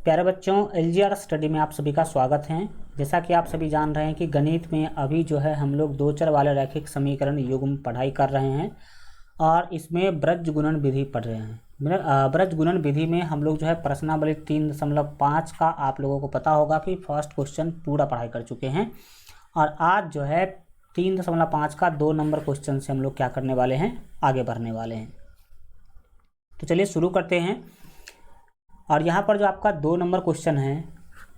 प्यारे बच्चों, LGR study में आप सभी का स्वागत है। जैसा कि आप सभी जान रहे हैं कि गणित में अभी जो है हम लोग दो चर वाले रैखिक समीकरण युग्म पढ़ाई कर रहे हैं और इसमें ब्रज गुणन विधि पढ़ रहे हैं। ब्रज गुणन विधि में हम लोग जो है प्रश्नावली 3.5 का आप लोगों को पता होगा कि फर्स्ट क्वेश्चन पूरा पढ़ाई कर चुके हैं और आज जो है 3.5 का 2 नंबर क्वेश्चन से हम लोग क्या करने वाले हैं, आगे बढ़ने वाले हैं। तो चलिए शुरू करते हैं। और यहाँ पर जो आपका 2 नंबर क्वेश्चन है,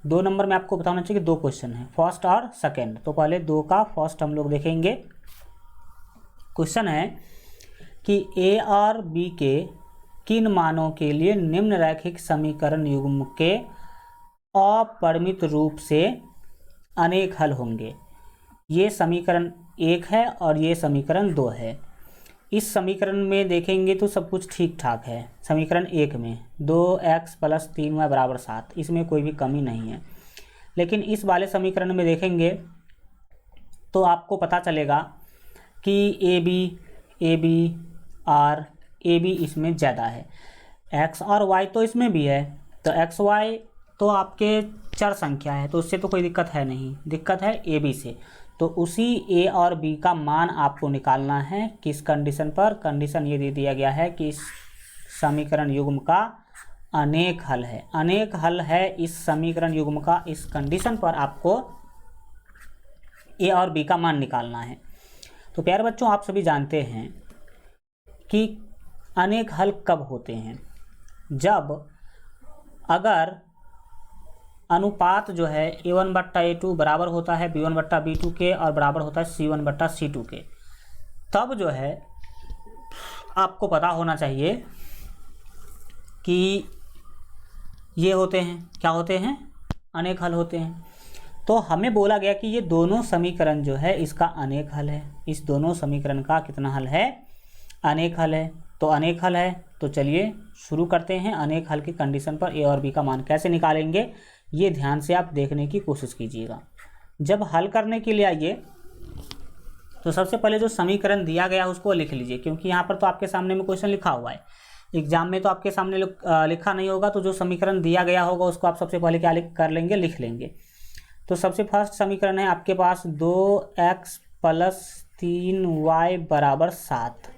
2 नंबर में आपको बताना चाहिए कि 2 क्वेश्चन है, फर्स्ट और सेकंड। तो पहले 2 का फर्स्ट हम लोग देखेंगे। क्वेश्चन है कि ए और बी के किन मानों के लिए निम्न रैखिक समीकरण युग्म के अपरिमित रूप से अनेक हल होंगे। ये समीकरण 1 है और ये समीकरण 2 है। इस समीकरण में देखेंगे तो सब कुछ ठीक ठाक है। समीकरण 1 में 2x + 3y = 7, इसमें कोई भी कमी नहीं है। लेकिन इस वाले समीकरण में देखेंगे तो आपको पता चलेगा कि ए बी इसमें ज़्यादा है। x और y तो इसमें भी है, तो x y तो आपके चर संख्या है, तो उससे तो कोई दिक्कत है नहीं, दिक्कत है ए बी से। तो उसी ए और बी का मान आपको निकालना है। किस कंडीशन पर? कंडीशन ये दे दिया गया है कि इस समीकरण युग्म का अनेक हल है। अनेक हल है इस समीकरण युग्म का। इस कंडीशन पर आपको ए और बी का मान निकालना है। तो प्यारे बच्चों, आप सभी जानते हैं कि अनेक हल कब होते हैं? जब अगर अनुपात जो है a1/a2 बराबर होता है b1/b2 के और बराबर होता है c1/c2 के, तब जो है आपको पता होना चाहिए कि ये होते हैं, क्या होते हैं? अनेक हल होते हैं। तो हमें बोला गया कि ये दोनों समीकरण जो है इसका अनेक हल है। इस दोनों समीकरण का कितना हल है? अनेक हल है। तो अनेक हल है, तो चलिए शुरू करते हैं। अनेक हल की कंडीशन पर ए और बी का मान कैसे निकालेंगे, ये ध्यान से आप देखने की कोशिश कीजिएगा। जब हल करने के लिए आइए तो सबसे पहले जो समीकरण दिया गया है उसको लिख लीजिए, क्योंकि यहाँ पर तो आपके सामने में क्वेश्चन लिखा हुआ है। एग्जाम में तो आपके सामने लिखा नहीं होगा, तो जो समीकरण दिया गया होगा उसको आप सबसे पहले क्या कर लेंगे, लिख लेंगे। तो सबसे फर्स्ट समीकरण है आपके पास 2x + 3y = 7।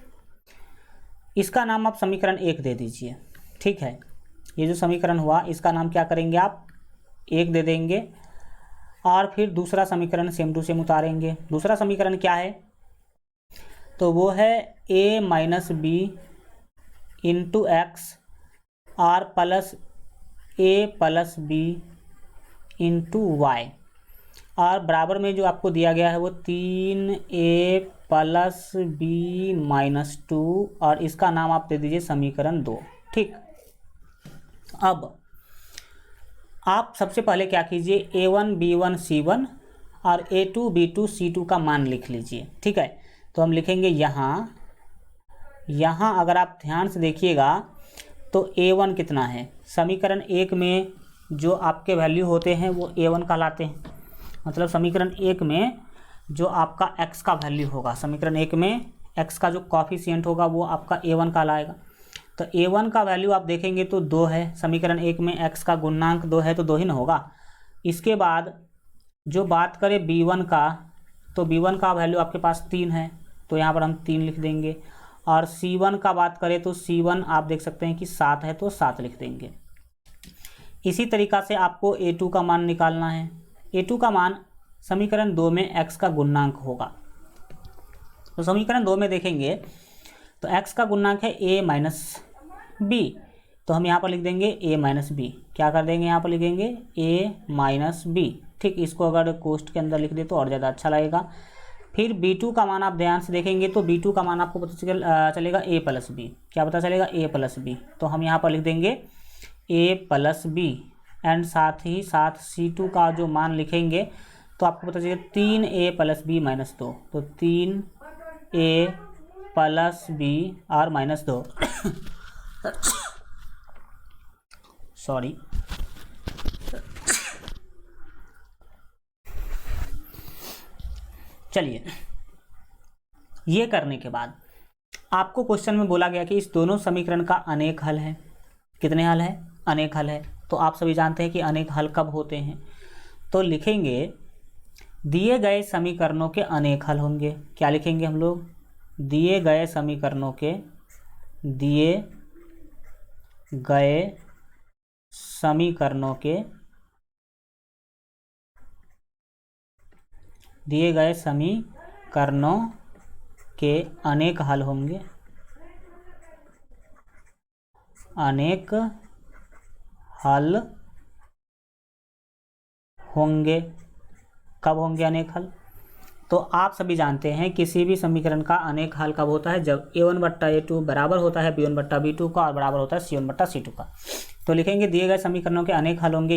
इसका नाम आप समीकरण 1 दे दीजिए। ठीक है, ये जो समीकरण हुआ इसका नाम क्या करेंगे आप? 1 दे देंगे। और फिर दूसरा समीकरण सेम टू सेम उतारेंगे। दूसरा समीकरण क्या है? तो वो है a - b × x और प्लस a + b × y, और बराबर में जो आपको दिया गया है वो 3a + b - 2, और इसका नाम आप दे दीजिए समीकरण 2। ठीक, अब आप सबसे पहले क्या कीजिए, a1 b1 c1 और a2 b2 c2 का मान लिख लीजिए। ठीक है, तो हम लिखेंगे यहाँ अगर आप ध्यान से देखिएगा तो a1 कितना है? समीकरण 1 में जो आपके वैल्यू होते हैं वो a1 कहलाते हैं। मतलब समीकरण 1 में जो आपका x का वैल्यू होगा, समीकरण 1 में x का जो कॉफिशिएंट होगा वो आपका a1 कहलाएगा। तो a1 का वैल्यू आप देखेंगे तो 2 है। समीकरण 1 में x का गुणांक 2 है तो 2 ही ना होगा। इसके बाद जो बात करें b1 का, तो b1 का वैल्यू आपके पास 3 है, तो यहाँ पर हम 3 लिख देंगे। और c1 का बात करें तो c1 आप देख सकते हैं कि 7 है, तो 7 लिख देंगे। इसी तरीक़ा से आपको a2 का मान निकालना है। a2 का मान समीकरण 2 में x का गुणांक होगा। तो समीकरण 2 में देखेंगे तो x का गुणांक है a - b, तो हम यहाँ पर लिख देंगे a - b। क्या कर देंगे, यहाँ पर लिखेंगे a - b। ठीक, इसको अगर कोष्ठ के अंदर लिख दे तो और ज़्यादा अच्छा लगेगा। फिर b2 का मान आप ध्यान से देखेंगे तो b2 का मान आपको पता चलेगा a + b। क्या पता चलेगा? a + b। तो हम यहाँ पर लिख देंगे a + b, एंड साथ ही साथ c2 का जो मान लिखेंगे तो आपको पता चलेगा 3a + b - 2, तो 3a + b और -2 सॉरी। चलिए, ये करने के बाद आपको क्वेश्चन में बोला गया कि इस दोनों समीकरण का अनेक हल है। कितने हल है? अनेक हल है। तो आप सभी जानते हैं कि अनेक हल कब होते हैं। तो लिखेंगे दिए गए समीकरणों के अनेक हल होंगे। क्या लिखेंगे हम लोग? दिए गए समीकरणों के अनेक हल होंगे। अनेक हल होंगे। कब होंगे अनेक हल? तो आप सभी जानते हैं किसी भी समीकरण का अनेक हल कब होता है? जब a1/a2 बराबर होता है b1/b2 का और बराबर होता है c1/c2 का। तो लिखेंगे दिए गए समीकरणों के अनेक हल होंगे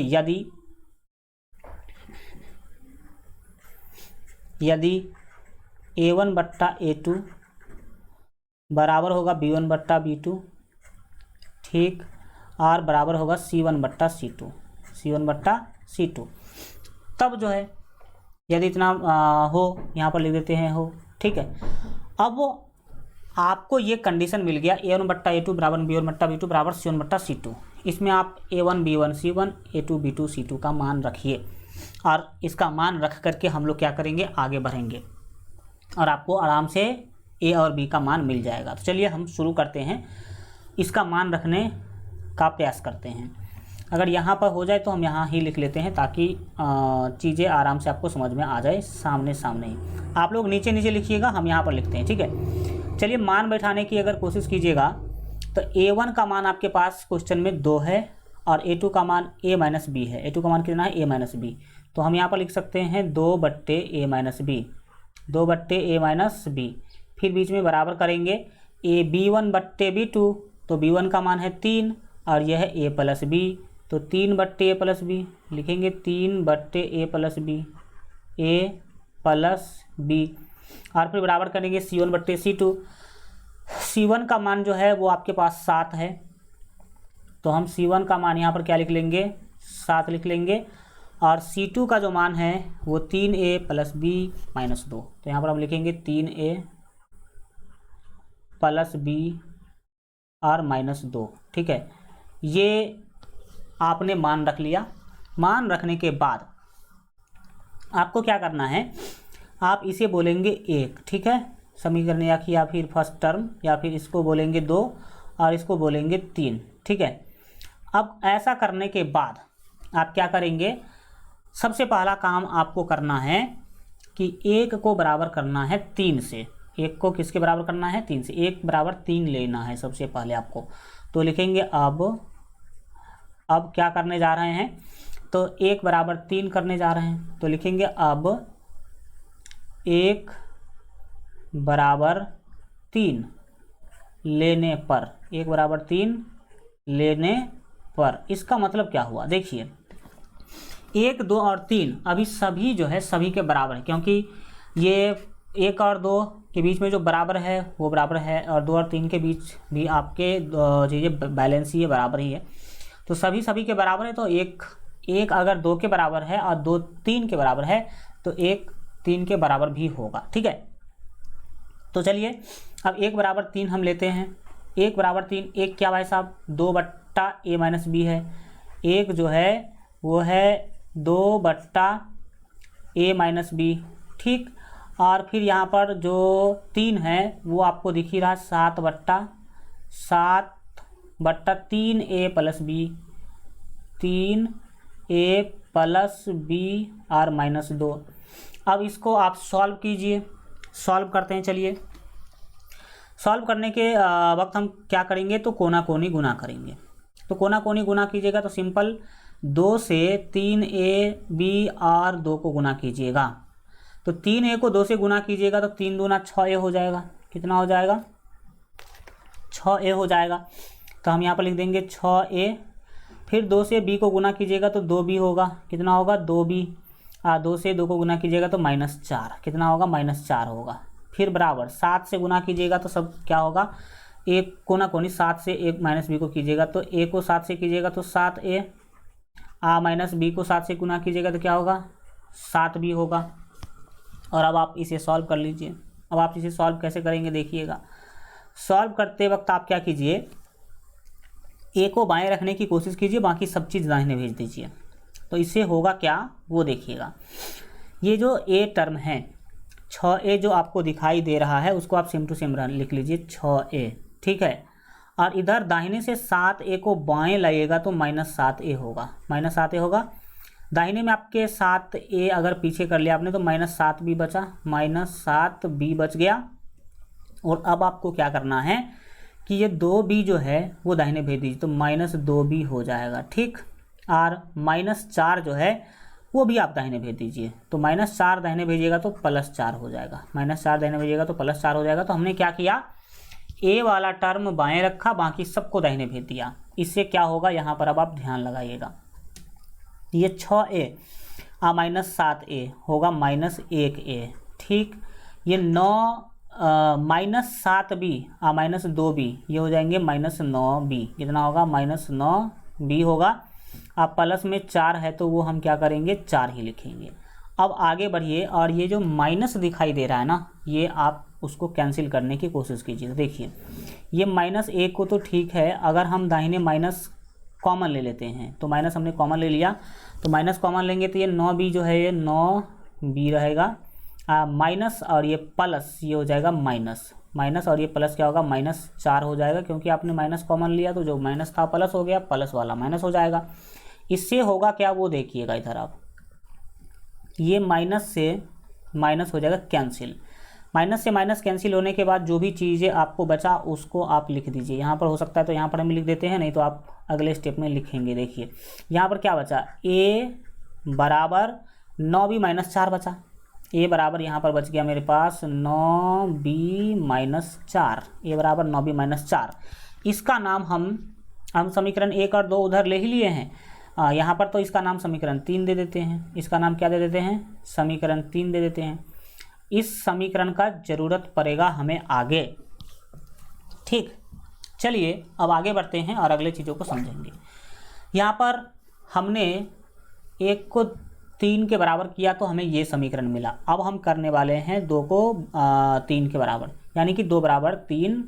यदि a1/a2 बराबर होगा b1/b2, ठीक, और बराबर होगा c1/c2, तब जो है यदि इतना हो, यहाँ पर लिख देते हैं हो, ठीक है। अब वो आपको ये कंडीशन मिल गया a1/a2 बराबर b1/b2 बराबर c1/c2। इसमें आप a1 b1 c1 a2 b2 c2 का मान रखिए और इसका मान रख करके हम लोग क्या करेंगे, आगे बढ़ेंगे और आपको आराम से a और b का मान मिल जाएगा। तो चलिए हम शुरू करते हैं, इसका मान रखने का प्रयास करते हैं। अगर यहाँ पर हो जाए तो हम यहाँ ही लिख लेते हैं ताकि चीज़ें आराम से आपको समझ में आ जाए सामने सामने ही। आप लोग नीचे नीचे लिखिएगा, हम यहाँ पर लिखते हैं, ठीक है। चलिए मान बैठाने की अगर कोशिश कीजिएगा तो a1 का मान आपके पास क्वेश्चन में 2 है और a2 का मान a - b है। a2 का मान कितना है? a - b। तो हम यहाँ पर लिख सकते हैं 2/a - b, 2/a - b। फिर बीच में बराबर करेंगे b1/b2, तो b1 का मान है 3 और यह है a + b, तो 3/a + b लिखेंगे, 3/a + b, a + b, और फिर बराबर करेंगे c1/c2। c1 का मान जो है वो आपके पास 7 है, तो हम c1 का मान यहाँ पर क्या लिख लेंगे? 7 लिख लेंगे। और c2 का जो मान है वो 3a + b - 2, तो यहाँ पर हम लिखेंगे 3a + b और -2, ठीक है। ये आपने मान रख लिया। मान रखने के बाद आपको क्या करना है, आप इसे बोलेंगे 1, ठीक है, समीकरण या फिर फर्स्ट टर्म, या फिर इसको बोलेंगे 2 और इसको बोलेंगे 3, ठीक है। अब ऐसा करने के बाद आप क्या करेंगे, सबसे पहला काम आपको करना है कि 1 को बराबर करना है 3 से। 1 को किसके बराबर करना है? 3 से। 1 बराबर 3 लेना है सबसे पहले आपको। तो लिखेंगे अब क्या करने जा रहे हैं, तो 1 बराबर 3 करने जा रहे हैं। तो लिखेंगे अब 1 बराबर 3 लेने पर, 1 बराबर 3 लेने पर, इसका मतलब क्या हुआ? देखिए 1, 2 और 3 अभी सभी जो है सभी के बराबर है, क्योंकि ये 1 और 2 के बीच में जो बराबर है वो बराबर है, और 2 और 3 के बीच भी आपके चीज़ें बैलेंस ही है, बराबर ही है। तो सभी के बराबर है, तो एक अगर 2 के बराबर है और 2 3 के बराबर है तो 1 3 के बराबर भी होगा, ठीक है। तो चलिए अब 1 बराबर 3 हम लेते हैं। 1 बराबर 3, 1 क्या भाई साहब? 2/a - b है। 1 जो है वो है 2/a - b, ठीक। और फिर यहाँ पर जो 3 है वो आपको दिख ही रहा, 7/3a + b, 3a + b और -2। अब इसको आप सॉल्व कीजिए। सॉल्व करते हैं, चलिए। सॉल्व करने के वक्त हम क्या करेंगे, तो कोना कोनी गुना करेंगे। तो कोना कोनी गुना कीजिएगा तो सिंपल 2 से 3ab और 2 को गुना कीजिएगा। तो 3a को 2 से गुना कीजिएगा तो 3 दूना 6a हो जाएगा। कितना हो जाएगा? 6a हो जाएगा। तो हम यहाँ पर लिख देंगे 6a। फिर 2 से b को गुना कीजिएगा तो 2b होगा। कितना होगा? 2b। 2 से 2 को गुना कीजिएगा तो -4। कितना होगा? -4 होगा। फिर बराबर 7 से गुना कीजिएगा तो सब क्या होगा, एक कोना कोनी 7 से एक -b को कीजिएगा तो a को 7 से कीजिएगा तो 7a, -b को 7 से गुना कीजिएगा तो क्या होगा? 7b होगा। और अब आप इसे सॉल्व कर लीजिए। अब आप इसे सॉल्व कैसे करेंगे देखिएगा। सॉल्व करते वक्त आप क्या कीजिए, ए को बाएं रखने की कोशिश कीजिए, बाकी सब चीज़ दाहिने भेज दीजिए। तो इससे होगा क्या वो देखिएगा। ये जो ए टर्म है 6a जो आपको दिखाई दे रहा है उसको आप सेम टू सेम लिख लीजिए 6a, ठीक है। और इधर दाहिने से 7a को बाएं लाइएगा तो -7a होगा, -7a होगा। दाहिने में आपके 7a अगर पीछे कर लिया आपने तो -7b बचा, -7b बच गया। और अब आपको क्या करना है कि ये 2b जो है वो दाहिने भेज दीजिए तो -2b हो जाएगा, ठीक। और -4 जो है वो भी आप दाहिने भेज दीजिए तो -4 दाहिने भेजिएगा तो +4 हो जाएगा, -4 दाहिने भेजिएगा तो +4 हो जाएगा। तो हमने क्या किया, ए वाला टर्म बाएं रखा, बाकी सबको दाहिने भेज दिया। इससे क्या होगा यहाँ पर अब आप ध्यान लगाइएगा, ये 6a -7a होगा -1a, ठीक। ये 9 -7b -2b ये हो जाएंगे -9b, कितना होगा -9b होगा। अब प्लस में 4 है तो वो हम क्या करेंगे 4 ही लिखेंगे। अब आगे बढ़िए और ये जो माइनस दिखाई दे रहा है ना ये आप उसको कैंसिल करने की कोशिश कीजिए। देखिए ये -1 को तो ठीक है, अगर हम दाहिने माइनस कॉमन ले लेते हैं तो माइनस हमने कॉमन ले लिया तो माइनस कॉमन लेंगे तो ये 9b जो है ये 9b रहेगा, माइनस और ये प्लस ये हो जाएगा माइनस और ये प्लस क्या होगा -4 हो जाएगा, क्योंकि आपने माइनस कॉमन लिया तो जो माइनस था प्लस हो गया, प्लस वाला माइनस हो जाएगा। इससे होगा क्या वो देखिएगा इधर आप, ये माइनस से माइनस हो जाएगा कैंसिल, माइनस से माइनस कैंसिल होने के बाद जो भी चीज़ें आपको बचा उसको आप लिख दीजिए। यहाँ पर हो सकता है तो यहाँ पर हम लिख देते हैं, नहीं तो आप अगले स्टेप में लिखेंगे। देखिए यहाँ पर क्या बचा, a बराबर 9b -4 बचा, a बराबर यहाँ पर बच गया मेरे पास 9b -4, a बराबर 9b -4। इसका नाम हम समीकरण 1 और 2 उधर ले ही लिए हैं, यहाँ पर तो इसका नाम समीकरण 3 दे देते हैं। इसका नाम क्या दे देते हैं, समीकरण 3 दे देते हैं। इस समीकरण का ज़रूरत पड़ेगा हमें आगे, ठीक। चलिए अब आगे बढ़ते हैं और अगले चीज़ों को समझेंगे। यहाँ पर हमने 1 को 3 के बराबर किया तो हमें ये समीकरण मिला। अब हम करने वाले हैं 2 को 3 के बराबर, यानी कि 2 बराबर 3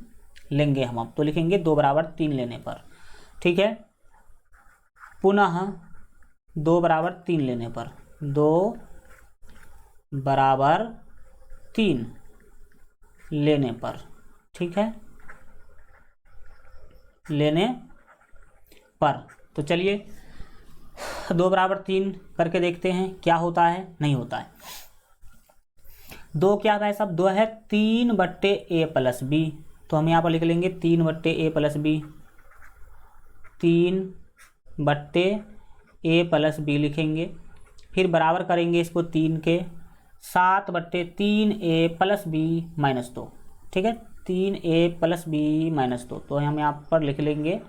लेंगे हम। अब तो लिखेंगे 2 बराबर 3 लेने पर, ठीक है। पुनः 2 बराबर 3 लेने पर, 2 बराबर 3 लेने पर, ठीक है, लेने पर। तो चलिए 2 बराबर 3 करके देखते हैं क्या होता है, नहीं होता है। 2 क्या है सब, 2 है 3/a + b, तो हम यहाँ पर लिख लेंगे 3/a + b, 3/a + b लिखेंगे। फिर बराबर करेंगे इसको 3 के, 7/3a + b - 2, ठीक है, 3a + b - 2। तो हम यहाँ पर लिख लेंगे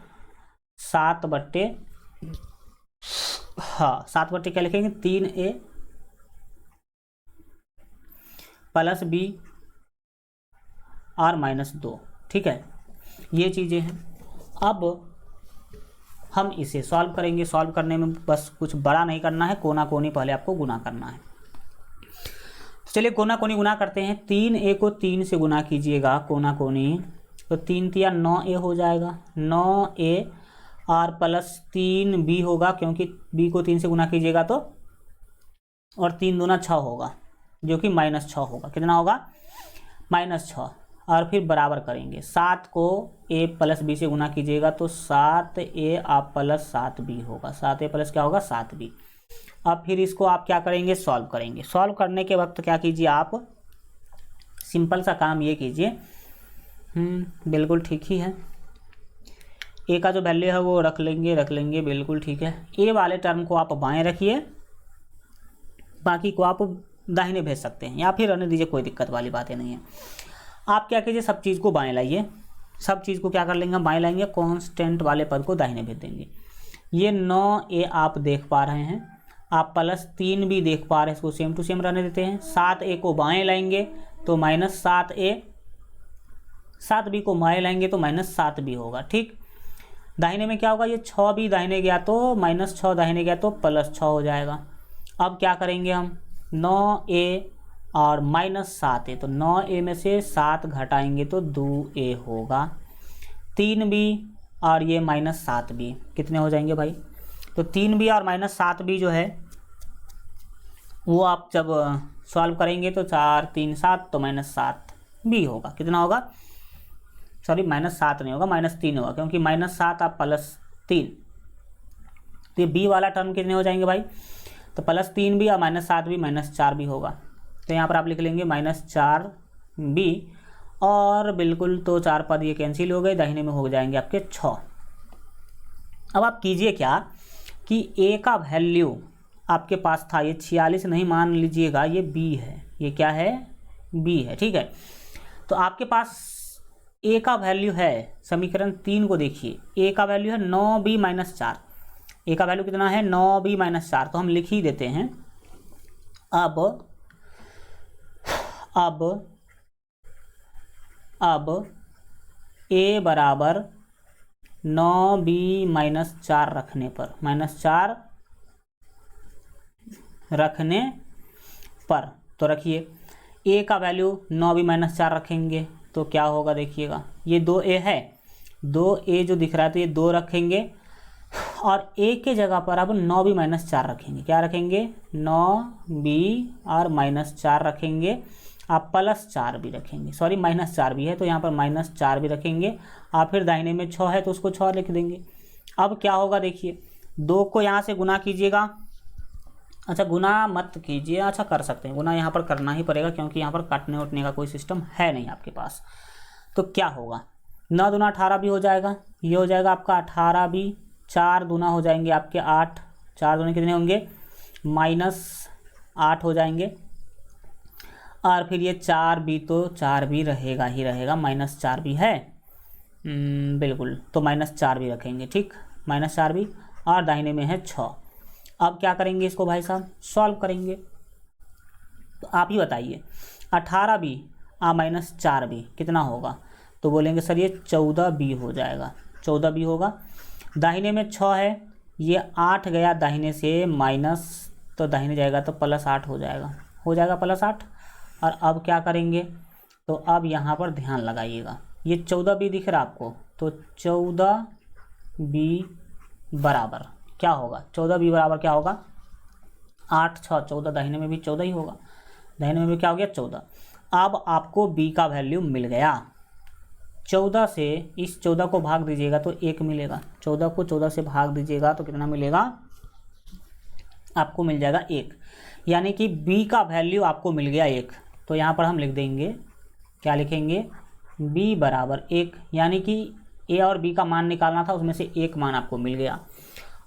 7/, हाँ 7/, क्या लिखेंगे 3a + b और -2, ठीक है। ये चीज़ें हैं। अब हम इसे सॉल्व करेंगे। सॉल्व करने में बस कुछ बड़ा नहीं करना है, कोना कोनी पहले आपको गुना करना है। चलिए कोना कोनी गुना करते हैं। 3a को 3 से गुना कीजिएगा कोना कोनी, तो 3 × 3 = 9a हो जाएगा, 9a और +3b होगा, क्योंकि b को 3 से गुना कीजिएगा तो, और 3 दूना 6 होगा, जो कि -6 होगा। कितना होगा -6। और फिर बराबर करेंगे 7 को a + b से गुना कीजिएगा तो 7a + 7b होगा, 7a + क्या होगा 7b। अब फिर इसको आप क्या करेंगे, सॉल्व करेंगे। सॉल्व करने के वक्त क्या कीजिए, आप सिंपल सा काम ये कीजिए, बिल्कुल ठीक ही है। ए का जो वैल्यू है वो रख लेंगे, बिल्कुल ठीक है। ए वाले टर्म को आप बाएं रखिए, बाकी को आप दाहिने भेज सकते हैं, या फिर रहने दीजिए, कोई दिक्कत वाली बातें नहीं है। आप क्या कीजिए, सब चीज़ को बाएं लाइए, सब चीज़ को क्या कर लेंगे, बाएं लाएंगे, कांस्टेंट वाले पद को दाहिने भेज देंगे। ये 9a आप देख पा रहे हैं, आप +3 भी देख पा रहे हैं, इसको सेम टू सेम रहने देते हैं। 7a को बाएं लाएंगे तो -7a, 7b को बाएं लाएंगे तो -7b होगा, ठीक। दाहिने में क्या होगा, ये 6 भी दाहिने गया तो -6 दाहिने गया तो +6 हो जाएगा। अब क्या करेंगे हम, 9a और -7a, तो 9a में से 7 घटाएंगे तो 2a होगा। 3b और ये -7b, कितने हो जाएंगे भाई? तो 3b और -7b जो है वो आप जब सॉल्व करेंगे तो 4 3 7, तो -7b होगा। कितना होगा? सॉरी, -7 नहीं होगा, -3 होगा, क्योंकि -7 आप +3, तो ये b वाला टर्म कितने हो जाएंगे भाई? तो +3b और -7b -4b होगा। तो यहाँ पर आप लिख लेंगे -4b, और बिल्कुल तो 4 पद ये कैंसिल हो गए, दाहिने में हो जाएंगे आपके 6। अब आप कीजिए क्या कि a का वैल्यू आपके पास था, ये 46 नहीं मान लीजिएगा, ये b है। ये क्या है? b है, ठीक है। तो आपके पास a का वैल्यू है, समीकरण 3 को देखिए, a का वैल्यू है 9b - 4। a का वैल्यू कितना है? 9b - 4। तो हम लिख ही देते हैं। अब a बराबर 9b - 4 रखने पर, -4 रखने पर, तो रखिए a का वैल्यू 9b - 4 रखेंगे तो क्या होगा देखिएगा, ये 2a है, 2a जो दिख रहा है तो ये 2 रखेंगे, और a के जगह पर अब 9b - 4 रखेंगे। क्या रखेंगे? 9b और -4 रखेंगे, आप +4 भी रखेंगे, सॉरी -4 भी है तो यहाँ पर -4 भी रखेंगे, और फिर दाहिने में 6 है तो उसको 6 लिख देंगे। अब क्या होगा देखिए, 2 को यहाँ से गुना कीजिएगा। अच्छा, गुना मत कीजिए, अच्छा कर सकते हैं, गुना यहाँ पर करना ही पड़ेगा क्योंकि यहाँ पर काटने उठने का कोई सिस्टम है नहीं आपके पास। तो क्या होगा? 9 दूना 18 भी हो जाएगा, ये हो जाएगा आपका 18 भी, 4 दूना हो जाएंगे आपके 8, 4 दूने कितने होंगे? -8 हो जाएंगे, और फिर ये 4 भी, तो 4 भी रहेगा ही रहेगा, -4 भी है, बिल्कुल, तो -4 भी रखेंगे, ठीक, -4 भी, और दाहिने में है 6। अब क्या करेंगे इसको भाई साहब? सॉल्व करेंगे। तो आप ही बताइए, 18b -4b कितना होगा? तो बोलेंगे सर ये 14b हो जाएगा, 14b होगा। दाहिने में 6 है, ये 8 गया दाहिने से माइनस, तो दाहिने जाएगा तो +8 हो जाएगा, +8। और अब क्या करेंगे? तो अब यहाँ पर ध्यान लगाइएगा, ये 14b दिख रहा है आपको, तो 14b बराबर क्या होगा? 14b बराबर क्या होगा? 8 6 14, दाहिने में भी 14 ही होगा, दाहिने में भी क्या हो गया? 14। अब आपको b का वैल्यू मिल गया। 14 से इस 14 को भाग दीजिएगा तो 1 मिलेगा, 14 को 14 से भाग दीजिएगा तो कितना मिलेगा? आपको मिल जाएगा 1, यानी कि b का वैल्यू आपको मिल गया 1। तो यहाँ पर हम लिख देंगे, क्या लिखेंगे? b बराबर 1, यानी कि a और b का मान निकालना था, उसमें से एक मान आपको मिल गया।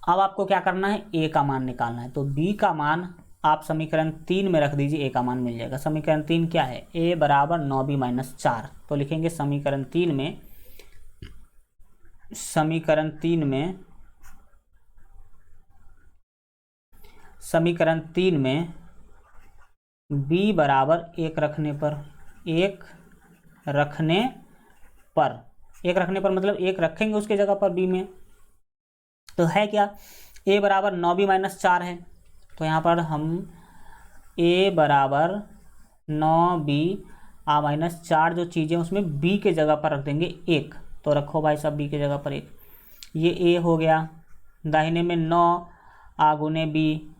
अब आपको क्या करना है? a का मान निकालना है। तो b का मान आप समीकरण 3 में रख दीजिए, a का मान मिल जाएगा। समीकरण 3 क्या है? a बराबर 9b - 4। तो लिखेंगे समीकरण 3 में b बराबर 1 रखने पर, 1 रखने पर मतलब 1 रखेंगे उसके जगह पर b में, तो है क्या? a बराबर 9b - 4 है, तो यहाँ पर हम a बराबर 9b -4 जो चीज़ें उसमें b के जगह पर रख देंगे 1। तो रखो भाई साहब b के जगह पर 1, ये a हो गया। दाहिने में 9 गुने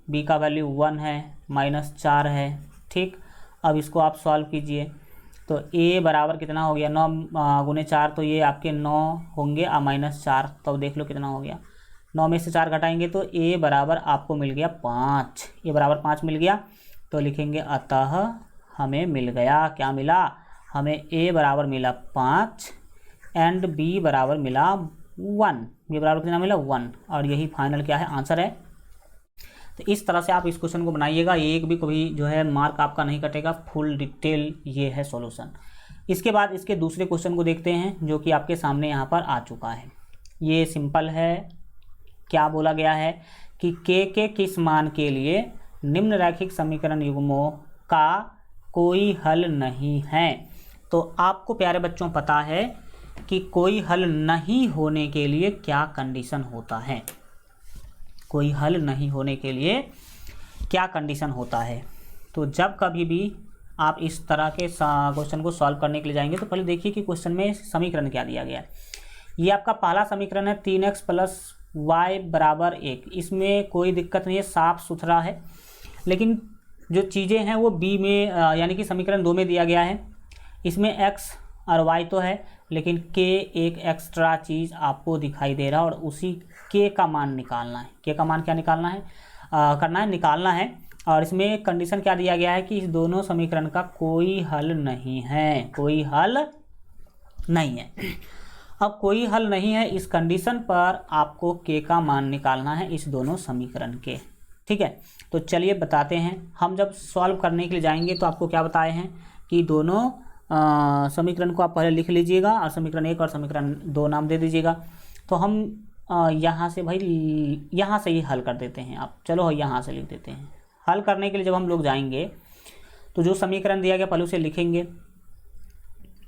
b का वैल्यू 1 है, -4 है, ठीक। अब इसको आप सॉल्व कीजिए, तो a बराबर कितना हो गया? 9 गुने 4, तो ये आपके 9 होंगे -4, तो देख लो कितना हो गया। 9 में से 4 घटाएंगे तो a बराबर आपको मिल गया 5, a बराबर 5 मिल गया। तो लिखेंगे अतः हमें मिल गया, क्या मिला? हमें a बराबर मिला 5 एंड b बराबर मिला 1। b बराबर कितना मिला? 1, और यही फाइनल क्या है? आंसर है। तो इस तरह से आप इस क्वेश्चन को बनाइएगा, एक भी कभी जो है मार्क आपका नहीं कटेगा, फुल डिटेल ये है सॉल्यूशन। इसके बाद इसके दूसरे क्वेश्चन को देखते हैं जो कि आपके सामने यहाँ पर आ चुका है। ये सिंपल है। क्या बोला गया है कि के किस मान के लिए निम्न रैखिक समीकरण युग्मों का कोई हल नहीं है। तो आपको प्यारे बच्चों पता है कि कोई हल नहीं होने के लिए क्या कंडीशन होता है, कोई हल नहीं होने के लिए क्या कंडीशन होता है। तो जब कभी भी आप इस तरह के क्वेश्चन को सॉल्व करने के लिए जाएंगे तो पहले देखिए कि क्वेश्चन में समीकरण क्या दिया गया है। ये आपका पहला समीकरण है 3x प्लस वाई बराबर 1। इसमें कोई दिक्कत नहीं है, साफ सुथरा है। लेकिन जो चीज़ें हैं वो बी में यानी कि समीकरण 2 में दिया गया है। इसमें x और y तो है, लेकिन k एक एक्स्ट्रा चीज़ आपको दिखाई दे रहा है और उसी k का मान निकालना है। k का मान क्या निकालना है, निकालना है। और इसमें कंडीशन क्या दिया गया है कि इस दोनों समीकरण का कोई हल नहीं है, कोई हल नहीं है। अब कोई हल नहीं है, इस कंडीशन पर आपको k का मान निकालना है इस दोनों समीकरण के। ठीक है, तो चलिए बताते हैं। हम जब सॉल्व करने के लिए जाएंगे तो आपको क्या बताए हैं कि दोनों समीकरण को आप पहले लिख लीजिएगा और समीकरण 1 और समीकरण 2 नाम दे दीजिएगा। तो हम यहाँ से भाई यहाँ से ही हल कर देते हैं। आप चलो यहाँ से लिख देते हैं। हल करने के लिए जब हम लोग जाएंगे तो जो समीकरण दिया गया पहले उसे लिखेंगे।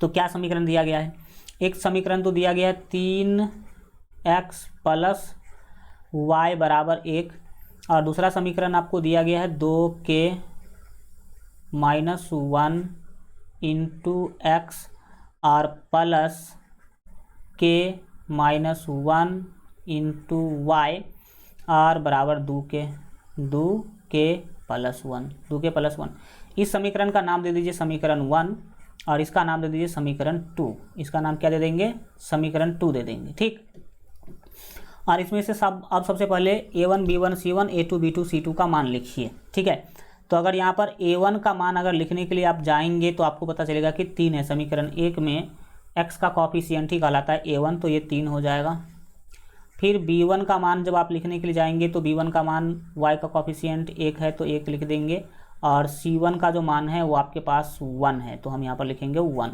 तो क्या समीकरण दिया गया है, एक समीकरण तो दिया गया है 3x प्लस वाई बराबर 1 और दूसरा समीकरण आपको दिया गया है 2k माइनस 1 इंटू एक्स और plus k minus 1 into Y और बराबर 2k प्लस 1। इस समीकरण का नाम दे दीजिए समीकरण 1 और इसका नाम दे दीजिए समीकरण 2। इसका नाम क्या दे देंगे, समीकरण 2 दे देंगे। ठीक, और इसमें से अब सबसे पहले a1 b1 c1 a2 b2 c2 का मान लिखिए। ठीक है, तो अगर यहाँ पर a1 का मान अगर लिखने के लिए आप जाएंगे तो आपको पता चलेगा कि 3 है। समीकरण 1 में x का कॉफिशिएंट ही कहलाता है a1, तो ये 3 हो जाएगा। फिर b1 का मान जब आप लिखने के लिए जाएंगे तो b1 का मान y का कॉफिशिएंट 1 है तो 1 लिख देंगे और c1 का जो मान है वो आपके पास 1 है तो हम यहाँ पर लिखेंगे 1।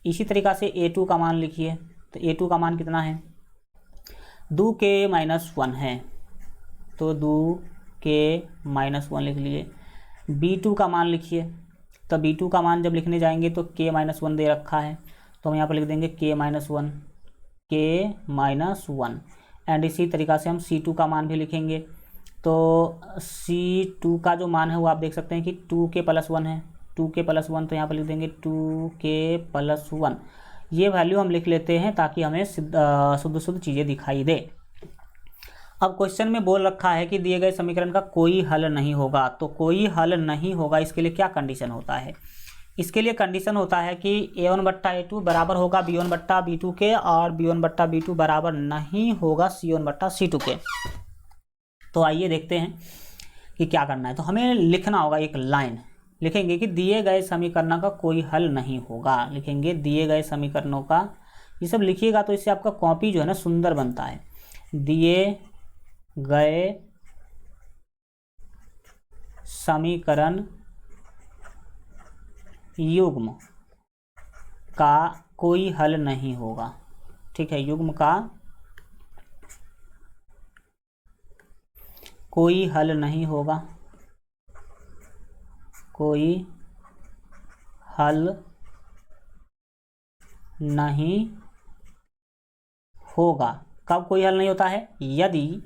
इसी तरीक़ा से a2 का मान लिखिए, तो a2 का मान कितना है, 2k माइनस 1 है तो 2k माइनस 1 लिख लीजिए। b2 का मान लिखिए, तो b2 का मान जब लिखने जाएंगे तो k माइनस 1 दे रखा है तो हम यहाँ पर लिख देंगे k माइनस 1। एंड इसी तरीक़ा से हम c2 का मान भी लिखेंगे। तो c2 का जो मान है वो आप देख सकते हैं कि 2k प्लस 1 है, 2k प्लस 1 तो यहाँ पर लिख देंगे 2k प्लस 1। ये वैल्यू हम लिख लेते हैं ताकि हमें शुद्ध चीज़ें दिखाई दे। अब क्वेश्चन में बोल रखा है कि दिए गए समीकरण का कोई हल नहीं होगा, तो कोई हल नहीं होगा इसके लिए क्या कंडीशन होता है, इसके लिए कंडीशन होता है कि a1 बट्टा a2 बराबर होगा b1 बट्टा b2 के और b1 बट्टा b2 बराबर नहीं होगा c1 बट्टा c2 के। तो आइए देखते हैं कि क्या करना है। तो हमें लिखना होगा, एक लाइन लिखेंगे कि दिए गए समीकरणों का कोई हल नहीं होगा। लिखेंगे दिए गए समीकरणों का, ये सब लिखिएगा तो इससे आपका कॉपी जो है ना सुंदर बनता है। दिए गए समीकरण युग्म का कोई हल नहीं होगा। ठीक है, युग्म का कोई हल नहीं होगा, कोई हल नहीं होगा। कब कोई हल नहीं होता है, यदि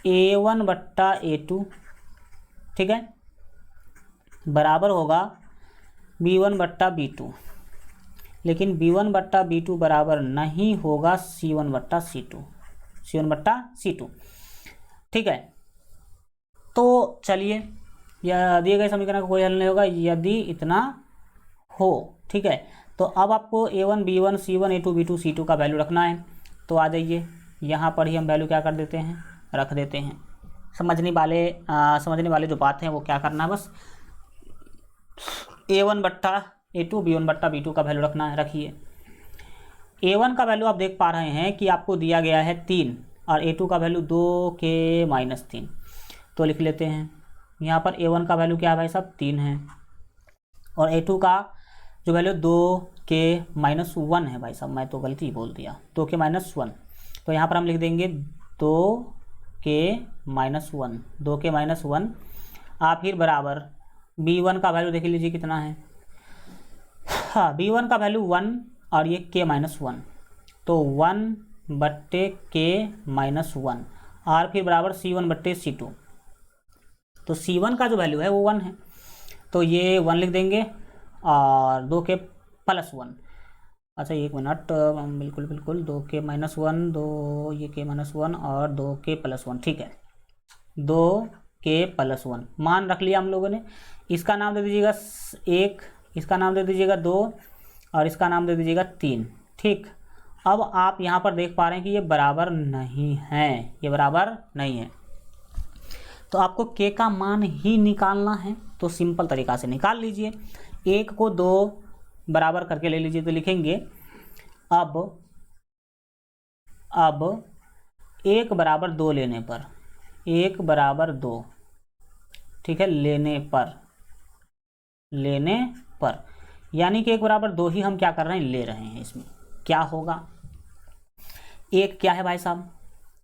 a1 बट्टा a2 ठीक है बराबर होगा b1 बट्टा b2, लेकिन b1 बट्टा b2 बराबर नहीं होगा c1 बट्टा c2। ठीक है, तो चलिए यह दिए गए समीकरण का कोई हल नहीं होगा यदि इतना हो। ठीक है, तो अब आपको a1 b1 c1 a2 b2 c2 का वैल्यू रखना है। तो आ जाइए यहाँ पर ही हम वैल्यू क्या कर देते हैं, रख देते हैं। समझने वाले जो बात है वो क्या करना है, बस a1 बट्टा a2 b1 बट्टा b2 का वैल्यू रखना है। रखिए a1 का वैल्यू आप देख पा रहे हैं कि आपको दिया गया है 3 और a2 का वैल्यू 2k माइनस 3, तो लिख लेते हैं। यहाँ पर a1 का वैल्यू क्या है भाई साहब, 3 है और a2 का जो वैल्यू 2k माइनस 1 है। भाई साहब मैं तो गलती बोल दिया, 2k माइनस 1, तो यहाँ पर हम लिख देंगे 2k माइनस 1 आप फिर बराबर b1 का वैल्यू देख लीजिए कितना है। हाँ, b1 का वैल्यू 1 और ये k माइनस 1, तो 1 बट्टे k माइनस 1 और फिर बराबर c1 बट्टे c2। तो c1 का जो वैल्यू है वो 1 है तो ये 1 लिख देंगे और 2k प्लस 1 अच्छा 1 मिनट, बिल्कुल बिल्कुल, 2k-1, 2 ये k-1 और 2k+1, ठीक है, 2k+1 मान रख लिया हम लोगों ने। इसका नाम दे दीजिएगा 1, इसका नाम दे दीजिएगा 2 और इसका नाम दे दीजिएगा 3, ठीक। अब आप यहाँ पर देख पा रहे हैं कि ये बराबर नहीं है, ये बराबर नहीं है, तो आपको k का मान ही निकालना है, तो सिंपल तरीका से निकाल लीजिए। 1 को 2 बराबर करके ले लीजिए, तो लिखेंगे अब 1 बराबर 2 लेने पर, 1 बराबर 2, ठीक है, लेने पर यानी कि 1 बराबर 2 ही हम क्या कर रहे हैं, ले रहे हैं। इसमें क्या होगा, 1 क्या है भाई साहब,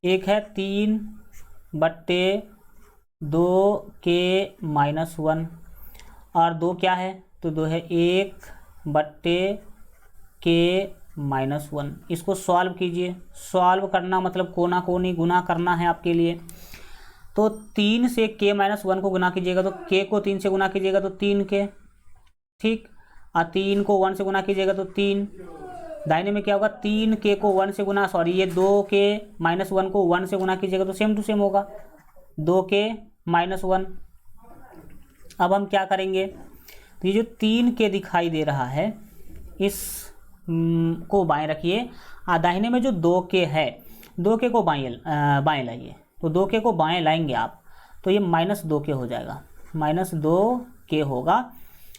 1 है 3/2k-1 और 2 क्या है, तो 2 है 1/k-1। इसको सॉल्व कीजिए, सॉल्व करना मतलब कोना कोनी गुना करना है आपके लिए। तो 3 से k-1 को गुना कीजिएगा, तो k को 3 से गुना कीजिएगा तो 3k, ठीक, और 3 को 1 से गुना कीजिएगा तो 3। दाहिने में क्या होगा, 3k को 1 से गुना, सॉरी ये 2k-1 को 1 से गुना कीजिएगा तो सेम टू सेम होगा 2k-1। अब हम क्या करेंगे, तो ये जो 3k दिखाई दे रहा है इस को बाएं रखिए, और दाहिने में जो 2k है, 2k को बाएं लाइए, तो 2k को बाएं लाएंगे आप तो ये -2k हो जाएगा, -2k होगा,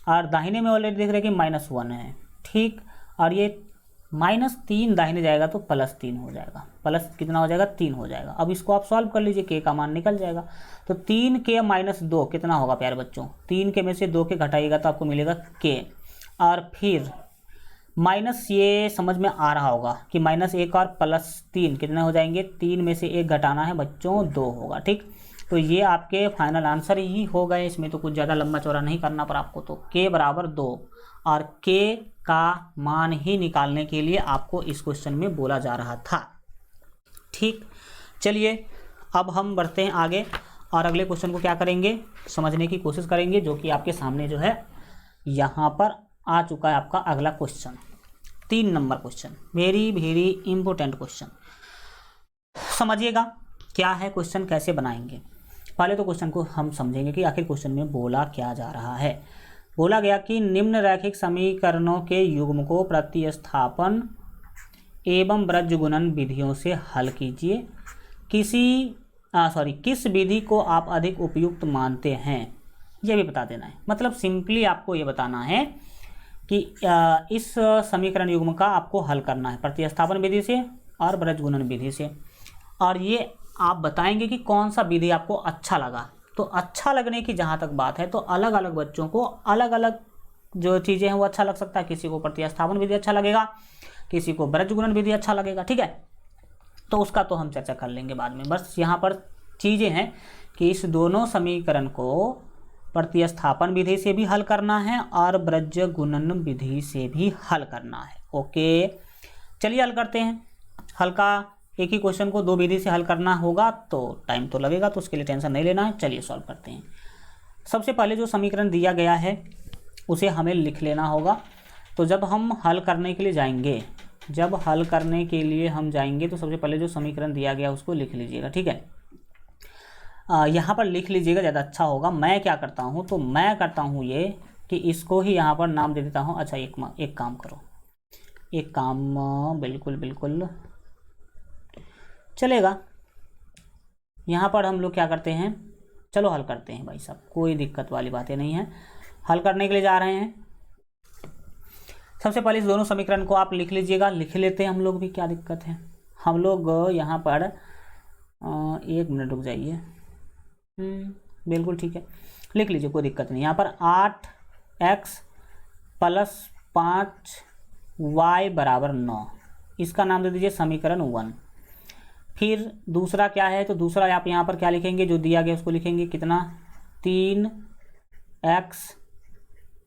और दाहिने में ऑलरेडी देख रहे हैं कि -1 है, ठीक, और ये -3 दाहिने जाएगा तो +3 हो जाएगा, प्लस कितना हो जाएगा, 3 हो जाएगा। अब इसको आप सॉल्व कर लीजिए, k का मान निकल जाएगा। तो 3k-2 कितना होगा प्यारे बच्चों, 3k में से 2k घटाइएगा तो आपको मिलेगा k, और फिर माइनस, ये समझ में आ रहा होगा कि -1 और +3 कितने हो जाएंगे, 3 में से 1 घटाना है बच्चों, 2 होगा, ठीक। तो ये आपके फाइनल आंसर ही हो गए, इसमें तो कुछ ज़्यादा लंबा चौड़ा नहीं करना पर आपको। तो k बराबर 2 और k का मान ही निकालने के लिए आपको इस क्वेश्चन में बोला जा रहा था, ठीक। चलिए अब हम बढ़ते हैं आगे और अगले क्वेश्चन को क्या करेंगे, समझने की कोशिश करेंगे, जो कि आपके सामने जो है यहाँ पर आ चुका है आपका अगला question, 3 number question, very very important question. समझिएगा क्या है क्वेश्चन, कैसे बनाएंगे। पहले तो क्वेश्चन को हम समझेंगे कि आखिर क्वेश्चन में बोला क्या जा रहा है। बोला गया कि निम्न रैखिक समीकरणों के युग्म को प्रतिस्थापन एवं ब्रजगुणन विधियों से हल कीजिए। किस विधि को आप अधिक उपयुक्त मानते हैं, यह भी बता देना है। मतलब सिंपली आपको ये बताना है कि इस समीकरण युग्म का आपको हल करना है प्रतिस्थापन विधि से और ब्रजगुणन विधि से, और ये आप बताएंगे कि कौन सा विधि आपको अच्छा लगा। तो अच्छा लगने की जहाँ तक बात है तो अलग अलग बच्चों को अलग अलग जो चीज़ें हैं वो अच्छा लग सकता है। किसी को प्रतिस्थापन विधि अच्छा लगेगा, किसी को ब्रजगुणन विधि अच्छा लगेगा, ठीक है। तो उसका तो हम चर्चा कर लेंगे बाद में। बस यहाँ पर चीज़ें हैं कि इस दोनों समीकरण को प्रतिस्थापन विधि से भी हल करना है और ब्रजगुणन विधि से भी हल करना है। ओके, चलिए हल करते हैं। हल्का एक ही क्वेश्चन को 2 विधि से हल करना होगा तो टाइम तो लगेगा, तो उसके लिए टेंशन नहीं लेना है। चलिए सॉल्व करते हैं। सबसे पहले जो समीकरण दिया गया है उसे हमें लिख लेना होगा। तो जब हम हल करने के लिए जाएंगे, तो सबसे पहले जो समीकरण दिया गया उसको लिख लीजिएगा, ठीक है। यहाँ पर लिख लीजिएगा, ज़्यादा अच्छा होगा। मैं क्या करता हूँ, तो मैं करता हूँ ये कि इसको ही यहाँ पर नाम दे देता हूँ। अच्छा एक काम करो, एक काम बिल्कुल चलेगा। यहाँ पर हम लोग क्या करते हैं, चलो हल करते हैं भाई साहब, कोई दिक्कत वाली बातें नहीं है। हल करने के लिए जा रहे हैं। सबसे पहले इस दोनों समीकरण को आप लिख लीजिएगा। लिख लेते हैं हम लोग भी, क्या दिक्कत है। हम लोग यहाँ पर 1 मिनट रुक जाइए। बिल्कुल ठीक है, लिख लीजिए, कोई दिक्कत नहीं। यहाँ पर 8x + 5y = 9, इसका नाम दे दीजिए समीकरण 1। फिर दूसरा क्या है, तो दूसरा आप यहाँ पर क्या लिखेंगे, जो दिया गया उसको लिखेंगे। कितना, 3x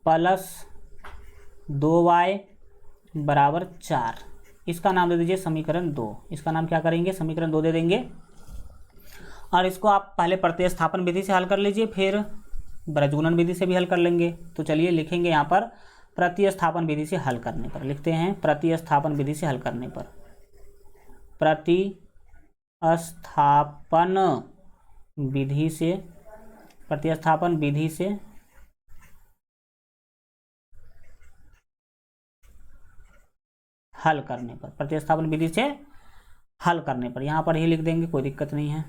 + 2y = 4, इसका नाम दे दीजिए समीकरण 2। इसका नाम क्या करेंगे, समीकरण 2 दे देंगे। और इसको आप पहले प्रतिस्थापन विधि से हल कर लीजिए, फिर ब्रजगुणन विधि से भी हल कर लेंगे। तो चलिए लिखेंगे यहाँ पर प्रतिस्थापन विधि से हल करने पर, लिखते हैं प्रतिस्थापन विधि से हल करने पर, प्रतिस्थापन विधि से, प्रतिस्थापन विधि से हल करने पर, प्रतिस्थापन विधि से हल करने पर, यहां पर ही लिख देंगे, कोई दिक्कत नहीं है।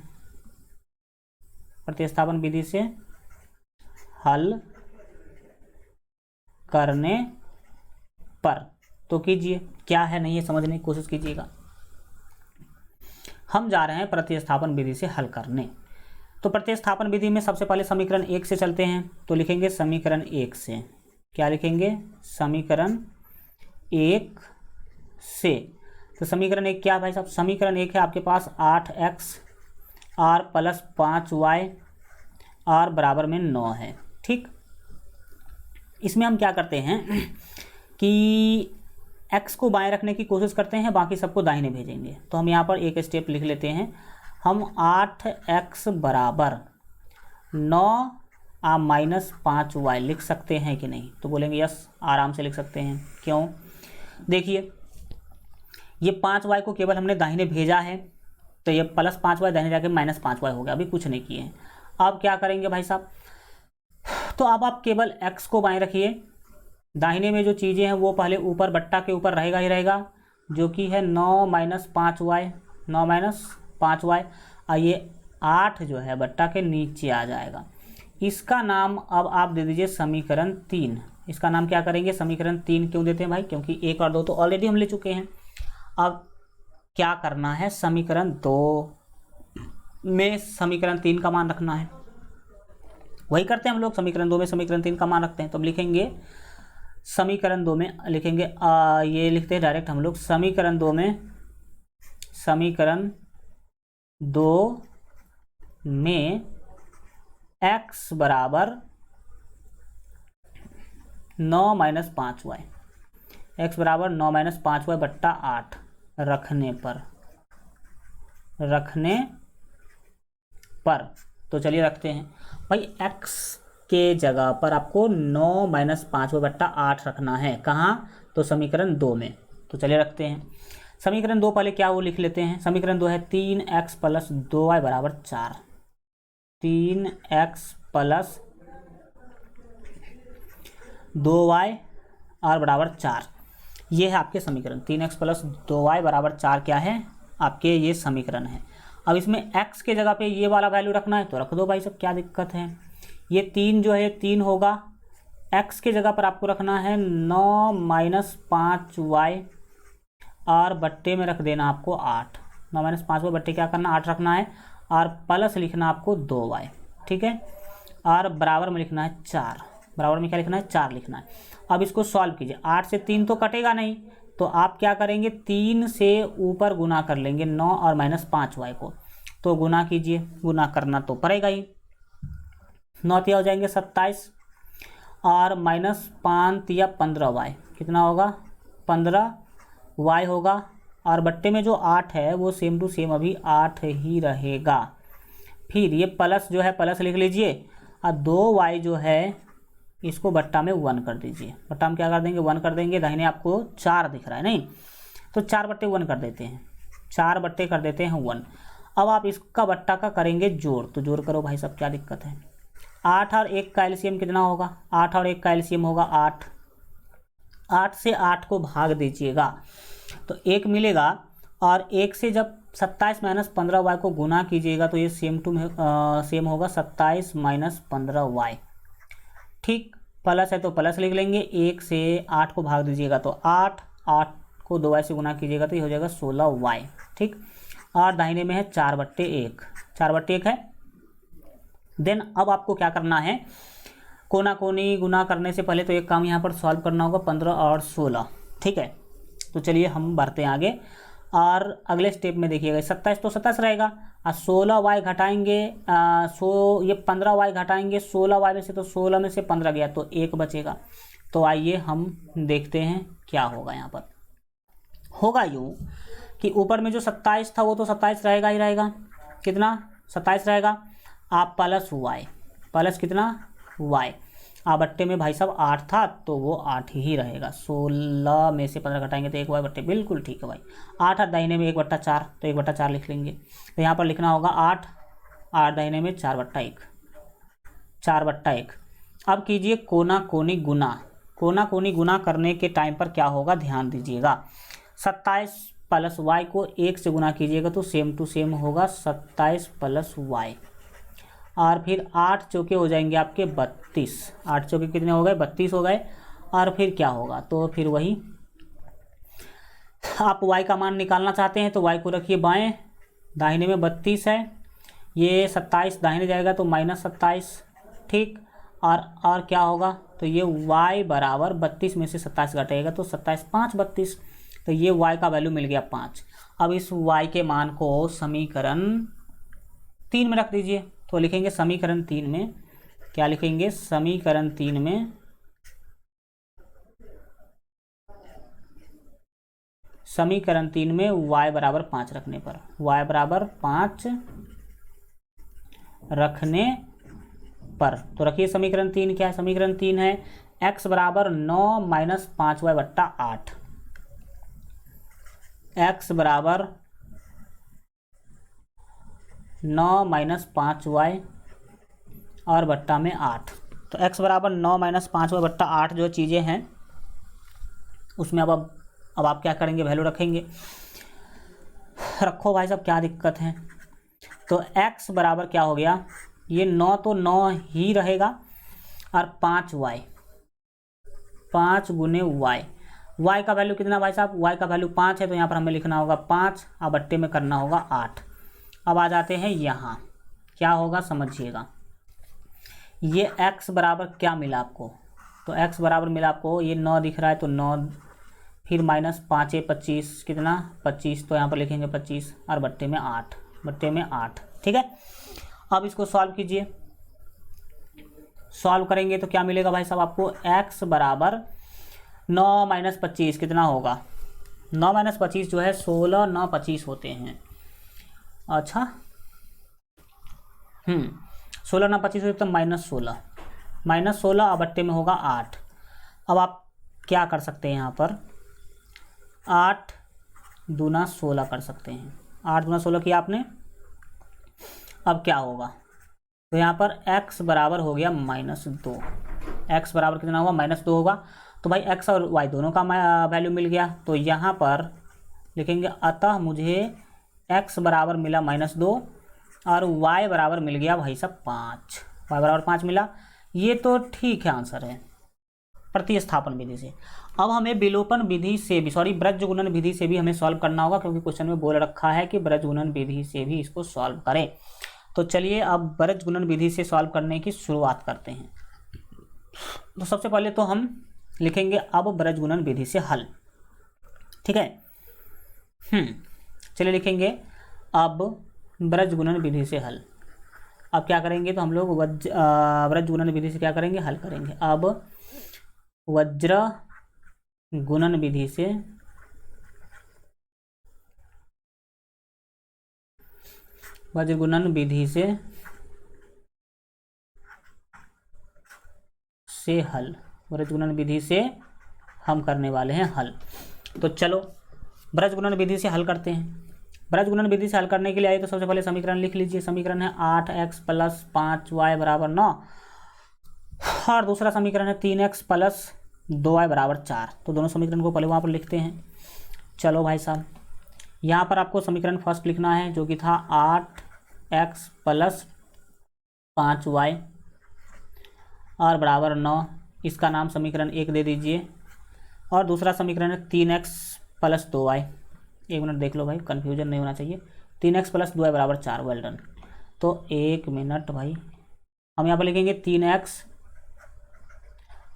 प्रतिस्थापन विधि से हल करने पर, तो कीजिए, क्या है नहीं है समझने की कोशिश कीजिएगा। हम जा रहे हैं प्रतिस्थापन विधि से हल करने। तो प्रतिस्थापन विधि में सबसे पहले समीकरण 1 से चलते हैं, तो लिखेंगे समीकरण 1 से, क्या लिखेंगे, समीकरण 1 से। तो समीकरण 1 क्या है भाई साहब, समीकरण 1 है आपके पास 8x r plus 5y r बराबर में 9 है। ठीक, इसमें हम क्या करते हैं कि x को बाएं रखने की कोशिश करते हैं, बाकी सबको दाहिने भेजेंगे। तो हम यहाँ पर एक स्टेप लिख लेते हैं, हम 8x बराबर 9 माइनस 5y लिख सकते हैं कि नहीं, तो बोलेंगे यस, आराम से लिख सकते हैं। क्यों, देखिए ये 5y को केवल हमने दाहिने भेजा है, तो ये प्लस 5y दाहिने जाके माइनस 5y हो गया, अभी कुछ नहीं किए हैं। अब क्या करेंगे भाई साहब, तो अब आप केवल x को बाएं रखिए, दाहिने में जो चीज़ें हैं वो पहले ऊपर बट्टा के ऊपर रहेगा ही रहेगा, जो कि है 9 माइनस 5y, 9 माइनस 5y, और ये 8 जो है बट्टा के नीचे आ जाएगा। इसका नाम अब आप दे दीजिए समीकरण 3। इसका नाम क्या करेंगे, समीकरण 3 क्यों देते हैं भाई, क्योंकि 1 और 2 तो ऑलरेडी हम ले चुके हैं। अब क्या करना है, समीकरण 2 में समीकरण 3 का मान रखना है, वही करते हैं हम लोग, समीकरण 2 में समीकरण 3 का मान रखते हैं। तो अब लिखेंगे समीकरण 2 में, लिखेंगे ये लिखते हैं डायरेक्ट हम लोग, समीकरण 2 में, समीकरण 2 में x बराबर 9 माइनस 5y, x बराबर 9 माइनस 5y बट्टा 8 रखने पर, तो चलिए रखते हैं भाई, x के जगह पर आपको 9 माइनस 5y बट्टा 8 रखना है, कहाँ, तो समीकरण 2 में। तो चलिए रखते हैं समीकरण 2, पहले क्या वो लिख लेते हैं, समीकरण 2 है 3x प्लस 2y बराबर 4, 3x प्लस 2y और बराबर 4, ये है आपके समीकरण। 3x प्लस 2y बराबर 4 क्या है, आपके ये समीकरण है। अब इसमें x के जगह पे ये वाला वैल्यू रखना है, तो रख दो भाई सब, क्या दिक्कत है। ये 3 जो है 3 होगा, x के जगह पर आपको रखना है 9 माइनस 5y और बट्टे में रख देना आपको 8, 9 माइनस 5y बट्टे क्या करना, 8 रखना है, और प्लस लिखना आपको 2y, ठीक है, और बराबर में लिखना है 4, बराबर में क्या लिखना है, 4 लिखना है। अब इसको सॉल्व कीजिए, 8 से 3 तो कटेगा नहीं, तो आप क्या करेंगे, 3 से ऊपर गुना कर लेंगे 9 और माइनस 5y को, तो गुना कीजिए, गुना करना तो पड़ेगा ही, 9 तिया हो जाएंगे 27 और माइनस 5 तिया 15y, कितना होगा, 15y होगा, और बट्टे में जो 8 है वो सेम टू सेम अभी 8 ही रहेगा। फिर ये प्लस जो है प्लस लिख लीजिए, और 2y जो है इसको बट्टा में 1 कर दीजिए, बट्टा में क्या कर देंगे, 1 कर देंगे, दाहिने आपको 4 दिख रहा है नहीं, तो 4 बट्टे 1 कर देते हैं, 4 बट्टे कर देते हैं 1। अब आप इसका बट्टा का करेंगे जोड़, तो जोड़ करो भाई सब, क्या दिक्कत है। 8 और 1 का एलसीएम कितना होगा, 8 और 1 का एलसीएम होगा 8, 8 से 8 को भाग दीजिएगा तो 1 मिलेगा, और 1 से जब 27 माइनस 15y को गुना कीजिएगा तो ये सेम होगा 27 माइनस 15y, ठीक, प्लस है तो प्लस लिख लेंगे, 1 से 8 को भाग दीजिएगा तो 8, 8 को 2y से गुना कीजिएगा तो ये हो जाएगा 16y, ठीक, और दाहिने में है 4 बट्टे 1, 4 बट्टे 1 है। देन अब आपको क्या करना है, कोना कोनी गुना करने से पहले तो एक काम यहाँ पर सॉल्व करना होगा, 15 और 16, ठीक है। तो चलिए हम बढ़ते हैं आगे, और अगले स्टेप में देखिएगा 27 तो 27 रहेगा, और 16y घटाएंगे, ये 15y घटाएंगे 16y में से, तो 16 में से 15 गया तो 1 बचेगा। तो आइए हम देखते हैं क्या होगा। यहाँ पर होगा यूँ कि ऊपर में जो 27 था वो तो 27 रहेगा ही रहेगा, कितना 27 रहेगा, आप प्लस y, प्लस कितना y, बट्टे में भाई साहब 8 था तो वो 8 ही रहेगा। 16 में से 15 घटाएंगे तो 1 बट्टे, बिल्कुल ठीक है भाई। 8 और दाहिने में 1/4 तो 1/4 लिख लेंगे। तो यहाँ पर लिखना होगा 8, 8 दाहिने में 4/1, 4/1। अब कीजिए कोना कोनी गुना। कोना कोनी गुना करने के टाइम पर क्या होगा ध्यान दीजिएगा। 27 प्लस वाई को 1 से गुना कीजिएगा तो सेम टू सेम होगा 27 प्लस वाई। और फिर 8 चौके हो जाएंगे आपके 32, 8 चौके कितने हो गए 32 हो गए। और फिर क्या होगा, तो फिर वही आप y का मान निकालना चाहते हैं तो y को रखिए बाएं, दाहिने में 32 है, ये 27 दाहिने जाएगा तो -27, ठीक। और क्या होगा, तो ये y बराबर 32 में से 27 घटेगा तो 27 5 32, तो ये y का वैल्यू मिल गया 5। अब इस y के मान को समीकरण 3 में रख दीजिए। तो लिखेंगे समीकरण 3 में, क्या लिखेंगे, समीकरण 3 में y बराबर 5 रखने पर, y बराबर 5 रखने पर, तो रखिए समीकरण 3 क्या है, समीकरण 3 है x बराबर 9 माइनस 5y बट्टा 8, x बराबर 9 माइनस 5y और बट्टा में 8। तो x बराबर 9 माइनस 5y बट्टा 8 जो चीज़ें हैं उसमें अब आप क्या करेंगे, वैल्यू रखेंगे। रखो भाई साहब, क्या दिक्कत है। तो x बराबर क्या हो गया, ये 9 तो 9 ही रहेगा और 5y, 5 गुने y का वैल्यू कितना भाई साहब, y का वैल्यू 5 है तो यहाँ पर हमें लिखना होगा 5 और बट्टे में करना होगा 8। अब आ जाते हैं यहाँ, क्या होगा समझिएगा। ये x बराबर क्या मिला आपको, तो x बराबर मिला आपको, ये 9 दिख रहा है तो 9, फिर माइनस 5 25 कितना 25, तो यहाँ पर लिखेंगे 25 और बट्टे में 8, बट्टे में 8, ठीक है। अब इसको सॉल्व कीजिए, सॉल्व करेंगे तो क्या मिलेगा भाई साहब आपको, x बराबर 9 माइनस 25 कितना होगा, 9 माइनस 25 जो है 16, 9 25 होते हैं। अच्छा 16 9 25 होते तो -16, -16 और बट्टे में होगा 8। अब आप क्या कर सकते हैं, यहाँ पर 8 दूना 16 कर सकते हैं, 8 दूना 16 किया आपने। अब क्या होगा, तो यहाँ पर x बराबर हो गया -2, x बराबर कितना होगा -2 होगा। तो भाई x और y दोनों का वैल्यू मिल गया, तो यहाँ पर लिखेंगे अतः मुझे x बराबर मिला -2 और y बराबर मिल गया भाई साहब 5, y बराबर 5 मिला। ये तो ठीक है, आंसर है प्रतिस्थापन विधि से। अब हमें विलोपन विधि से भी, सॉरी ब्रज गुणन विधि से भी हमें सॉल्व करना होगा, क्योंकि क्वेश्चन में बोल रखा है कि ब्रज गुणन विधि से भी इसको सॉल्व करें। तो चलिए अब ब्रज गुणन विधि से सॉल्व करने की शुरुआत करते हैं। तो सबसे पहले तो हम लिखेंगे अब ब्रज गुणन विधि से हल, ठीक है। चलिए लिखेंगे अब ब्रज गुणन विधि से हल। अब क्या करेंगे, तो हम लोग ब्रज गुणन विधि से क्या करेंगे, हल करेंगे। अब वज्र गुणन विधि से वज्र गुणन विधि से हल, ब्रज गुणन विधि से हम करने वाले हैं हल। तो चलो ब्रज गुणन विधि से हल करते हैं। ब्रज गुणन विधि से हल करने के लिए आइए तो सबसे पहले समीकरण लिख लीजिए। समीकरण है 8x प्लस 5y बराबर 9 और दूसरा समीकरण है 3x प्लस 2y बराबर 4। तो दोनों समीकरण को पहले वहाँ पर लिखते हैं। चलो भाई साहब, यहाँ पर आपको समीकरण फर्स्ट लिखना है जो कि था 8x प्लस 5y और बराबर 9, इसका नाम समीकरण 1 दे दीजिए। और दूसरा समीकरण है 3x प्लस 2y, एक मिनट देख लो भाई, कन्फ्यूजन नहीं होना चाहिए। 3x प्लस 2y बराबर 4, वेल डन। तो एक मिनट भाई, हम यहाँ पर लिखेंगे 3x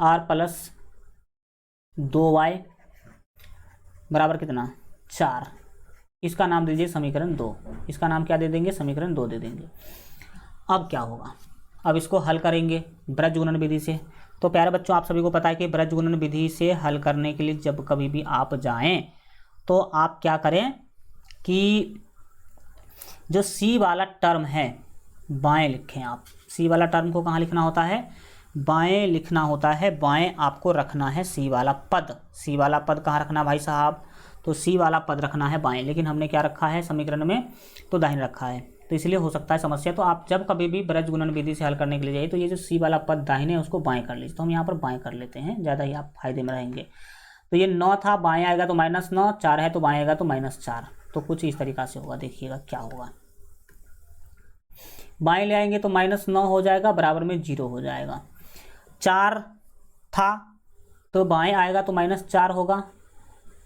और प्लस 2y बराबर कितना 4, इसका नाम दीजिए समीकरण 2, इसका नाम क्या दे देंगे, समीकरण 2 दे देंगे। अब क्या होगा, अब इसको हल करेंगे ब्रज गुणन विधि से। तो प्यारे बच्चों, आप सभी को पता है कि ब्रज गुणन विधि से हल करने के लिए जब कभी भी आप जाएं तो आप क्या करें कि जो सी वाला टर्म है बाएं लिखें। आप सी वाला टर्म को कहाँ लिखना होता है, बाएं लिखना होता है, बाएं आपको रखना है सी वाला पद। सी वाला पद कहाँ रखना भाई साहब? तो सी वाला पद रखना है बाएं, लेकिन हमने क्या रखा है समीकरण में? तो दाहिने रखा है, तो इसलिए हो सकता है समस्या। तो आप जब कभी भी ब्रज गुणन विधि से हल करने के लिए जाइए तो ये जो सी वाला पद दाहिने है उसको बाएं कर लीजिए। तो हम यहाँ पर बाएं कर लेते हैं, ज़्यादा ही आप फायदे में रहेंगे। तो ये 9 था, बाएं आएगा तो -9, 4 है तो बाएं आएगा तो -4। तो कुछ इस तरीक़ा से होगा, देखिएगा क्या होगा। बाएं ले आएंगे तो -9 हो जाएगा, बराबर में 0 हो जाएगा। 4 था तो बाएं आएगा तो -4 होगा,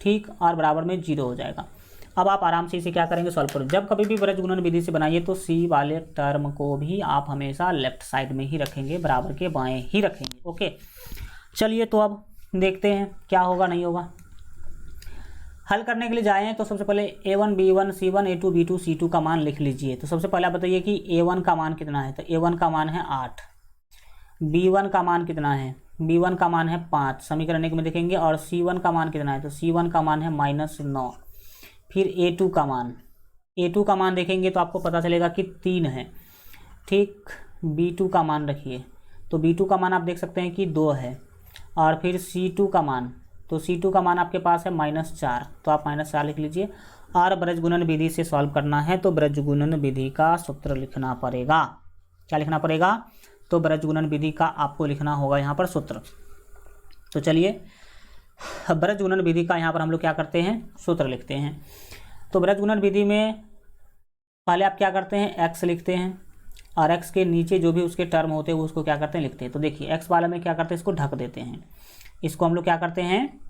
ठीक, और बराबर में 0 हो जाएगा। अब आप आराम से इसे क्या करेंगे, सॉल्व करें। जब कभी भी ब्रज गुणन विधि से बनाइए तो सी वाले टर्म को भी आप हमेशा लेफ्ट साइड में ही रखेंगे, बराबर के बाएं ही रखेंगे। ओके, चलिए तो अब देखते हैं क्या होगा नहीं होगा। हल करने के लिए जाएँ तो सबसे पहले a1 b1 c1 a2 b2 c2 का मान लिख लीजिए। तो सबसे पहले आप बताइए कि a1 का मान कितना है? तो a1 का मान है 8। b1 का मान कितना है? b1 का मान है 5, समीकरण 1 में देखेंगे। और c1 का मान कितना है? तो c1 का मान है -9। फिर a2 का मान, a2 का मान देखेंगे तो आपको पता चलेगा कि 3 है, ठीक। b2 का मान रखिए, तो b2 का मान आप देख सकते हैं कि 2 है। और फिर c2 का मान, तो c2 का मान आपके पास है -4, तो आप -4 लिख लीजिए। और ब्रज गुणन विधि से सॉल्व करना है तो ब्रज गुणन विधि का सूत्र लिखना पड़ेगा। क्या लिखना पड़ेगा? तो ब्रज गुणन विधि का आपको लिखना होगा यहाँ पर सूत्र। तो चलिए ब्रज गुणन विधि का यहाँ पर हम लोग क्या करते हैं, सूत्र लिखते हैं। तो ब्रज गुणन विधि में पहले आप क्या करते हैं, x लिखते हैं, और x के नीचे जो भी उसके टर्म होते हैं वो उसको क्या करते हैं, लिखते हैं। तो देखिए x वाला में क्या करते हैं, इसको ढक देते हैं। इसको हम लोग क्या करते हैं,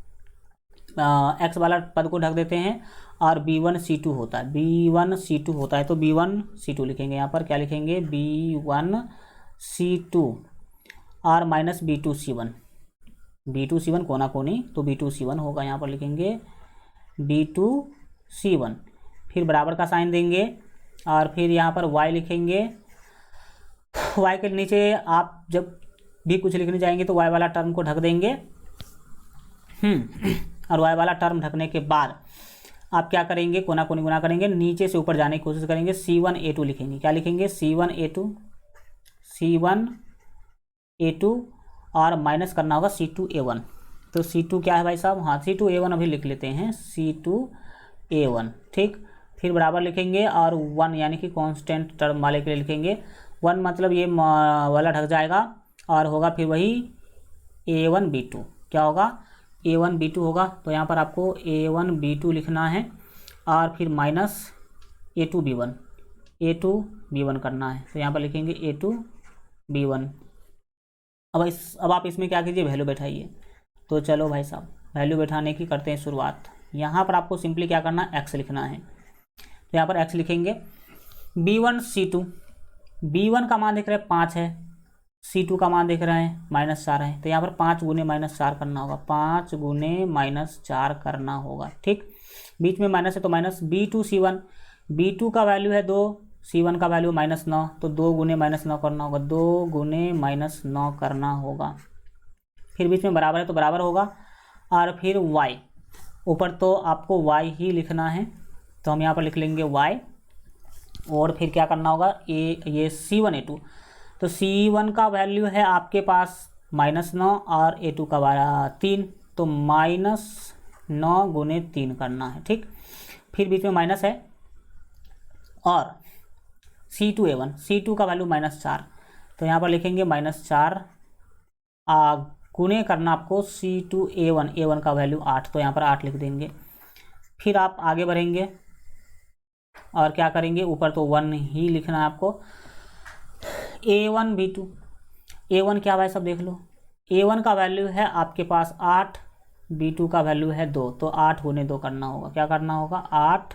x वाला पद को ढक देते हैं। और b1 c2 होता है, b1 c2 होता है, तो b1 c2 लिखेंगे। यहाँ पर क्या लिखेंगे, b1 c2 और -b2 c1, b2 c1 कोना कोनी, तो b2 c1 होगा। यहाँ पर लिखेंगे b2 c1, फिर बराबर का साइन देंगे और फिर यहाँ पर y लिखेंगे। y के नीचे आप जब भी कुछ लिखने जाएंगे तो y वाला टर्म को ढक देंगे। और y वाला टर्म ढकने के बाद आप क्या करेंगे, कोना कोनी गुना करेंगे, नीचे से ऊपर जाने की कोशिश करेंगे, c1 a2 लिखेंगे। क्या लिखेंगे, c1 a2 और माइनस करना होगा c2 a1। तो c2 क्या है भाई साहब, हाँ c2 a1 अभी लिख लेते हैं, c2 a1, ठीक। फिर बराबर लिखेंगे और 1 यानी कि कांस्टेंट टर्म वाले के लिए लिखेंगे 1, मतलब ये वाला ढक जाएगा और होगा फिर वही a1 b2। क्या होगा, a1 b2 होगा। तो यहाँ पर आपको a1 b2 लिखना है और फिर माइनस a2 b1 करना है। तो यहाँ पर लिखेंगे a2 b1। अब आप इसमें क्या कीजिए, वैल्यू बैठाइए। तो चलो भाई साहब वैल्यू बैठाने की करते हैं शुरुआत। यहाँ पर आपको सिंपली क्या करना है, x लिखना है। तो यहाँ पर x लिखेंगे, b1 c2, b1 का मान देख रहे हैं 5 है, c2 का मान देख रहे हैं -4 है। तो यहाँ पर 5 गुने -4 करना होगा, 5 गुने -4 करना होगा, ठीक। बीच में माइनस है तो माइनस। b2 c1, b2 का वैल्यू है 2, c1 का वैल्यू -9, तो 2 गुने -9 करना होगा, 2 गुने -9 करना होगा। फिर बीच में बराबर है तो बराबर होगा। और फिर y, ऊपर तो आपको y ही लिखना है, तो हम यहाँ पर लिख लेंगे y। और फिर क्या करना होगा, ये c1 a2, तो c1 का वैल्यू है आपके पास -9 और a2 का 3, तो -9 गुने 3 करना है, ठीक। फिर बीच में माइनस है। और c2 a1, c2 का वैल्यू -4, तो यहाँ पर लिखेंगे -4 गुने करना आपको c2 a1 का वैल्यू 8, तो यहाँ पर 8 लिख देंगे। फिर आप आगे बढ़ेंगे और क्या करेंगे, ऊपर तो 1 ही लिखना है आपको। a1 b2, a1 क्या भाई सब देख लो, a1 का वैल्यू है आपके पास 8, b2 का वैल्यू है 2, तो 8 गुने 2 करना होगा। क्या करना होगा, 8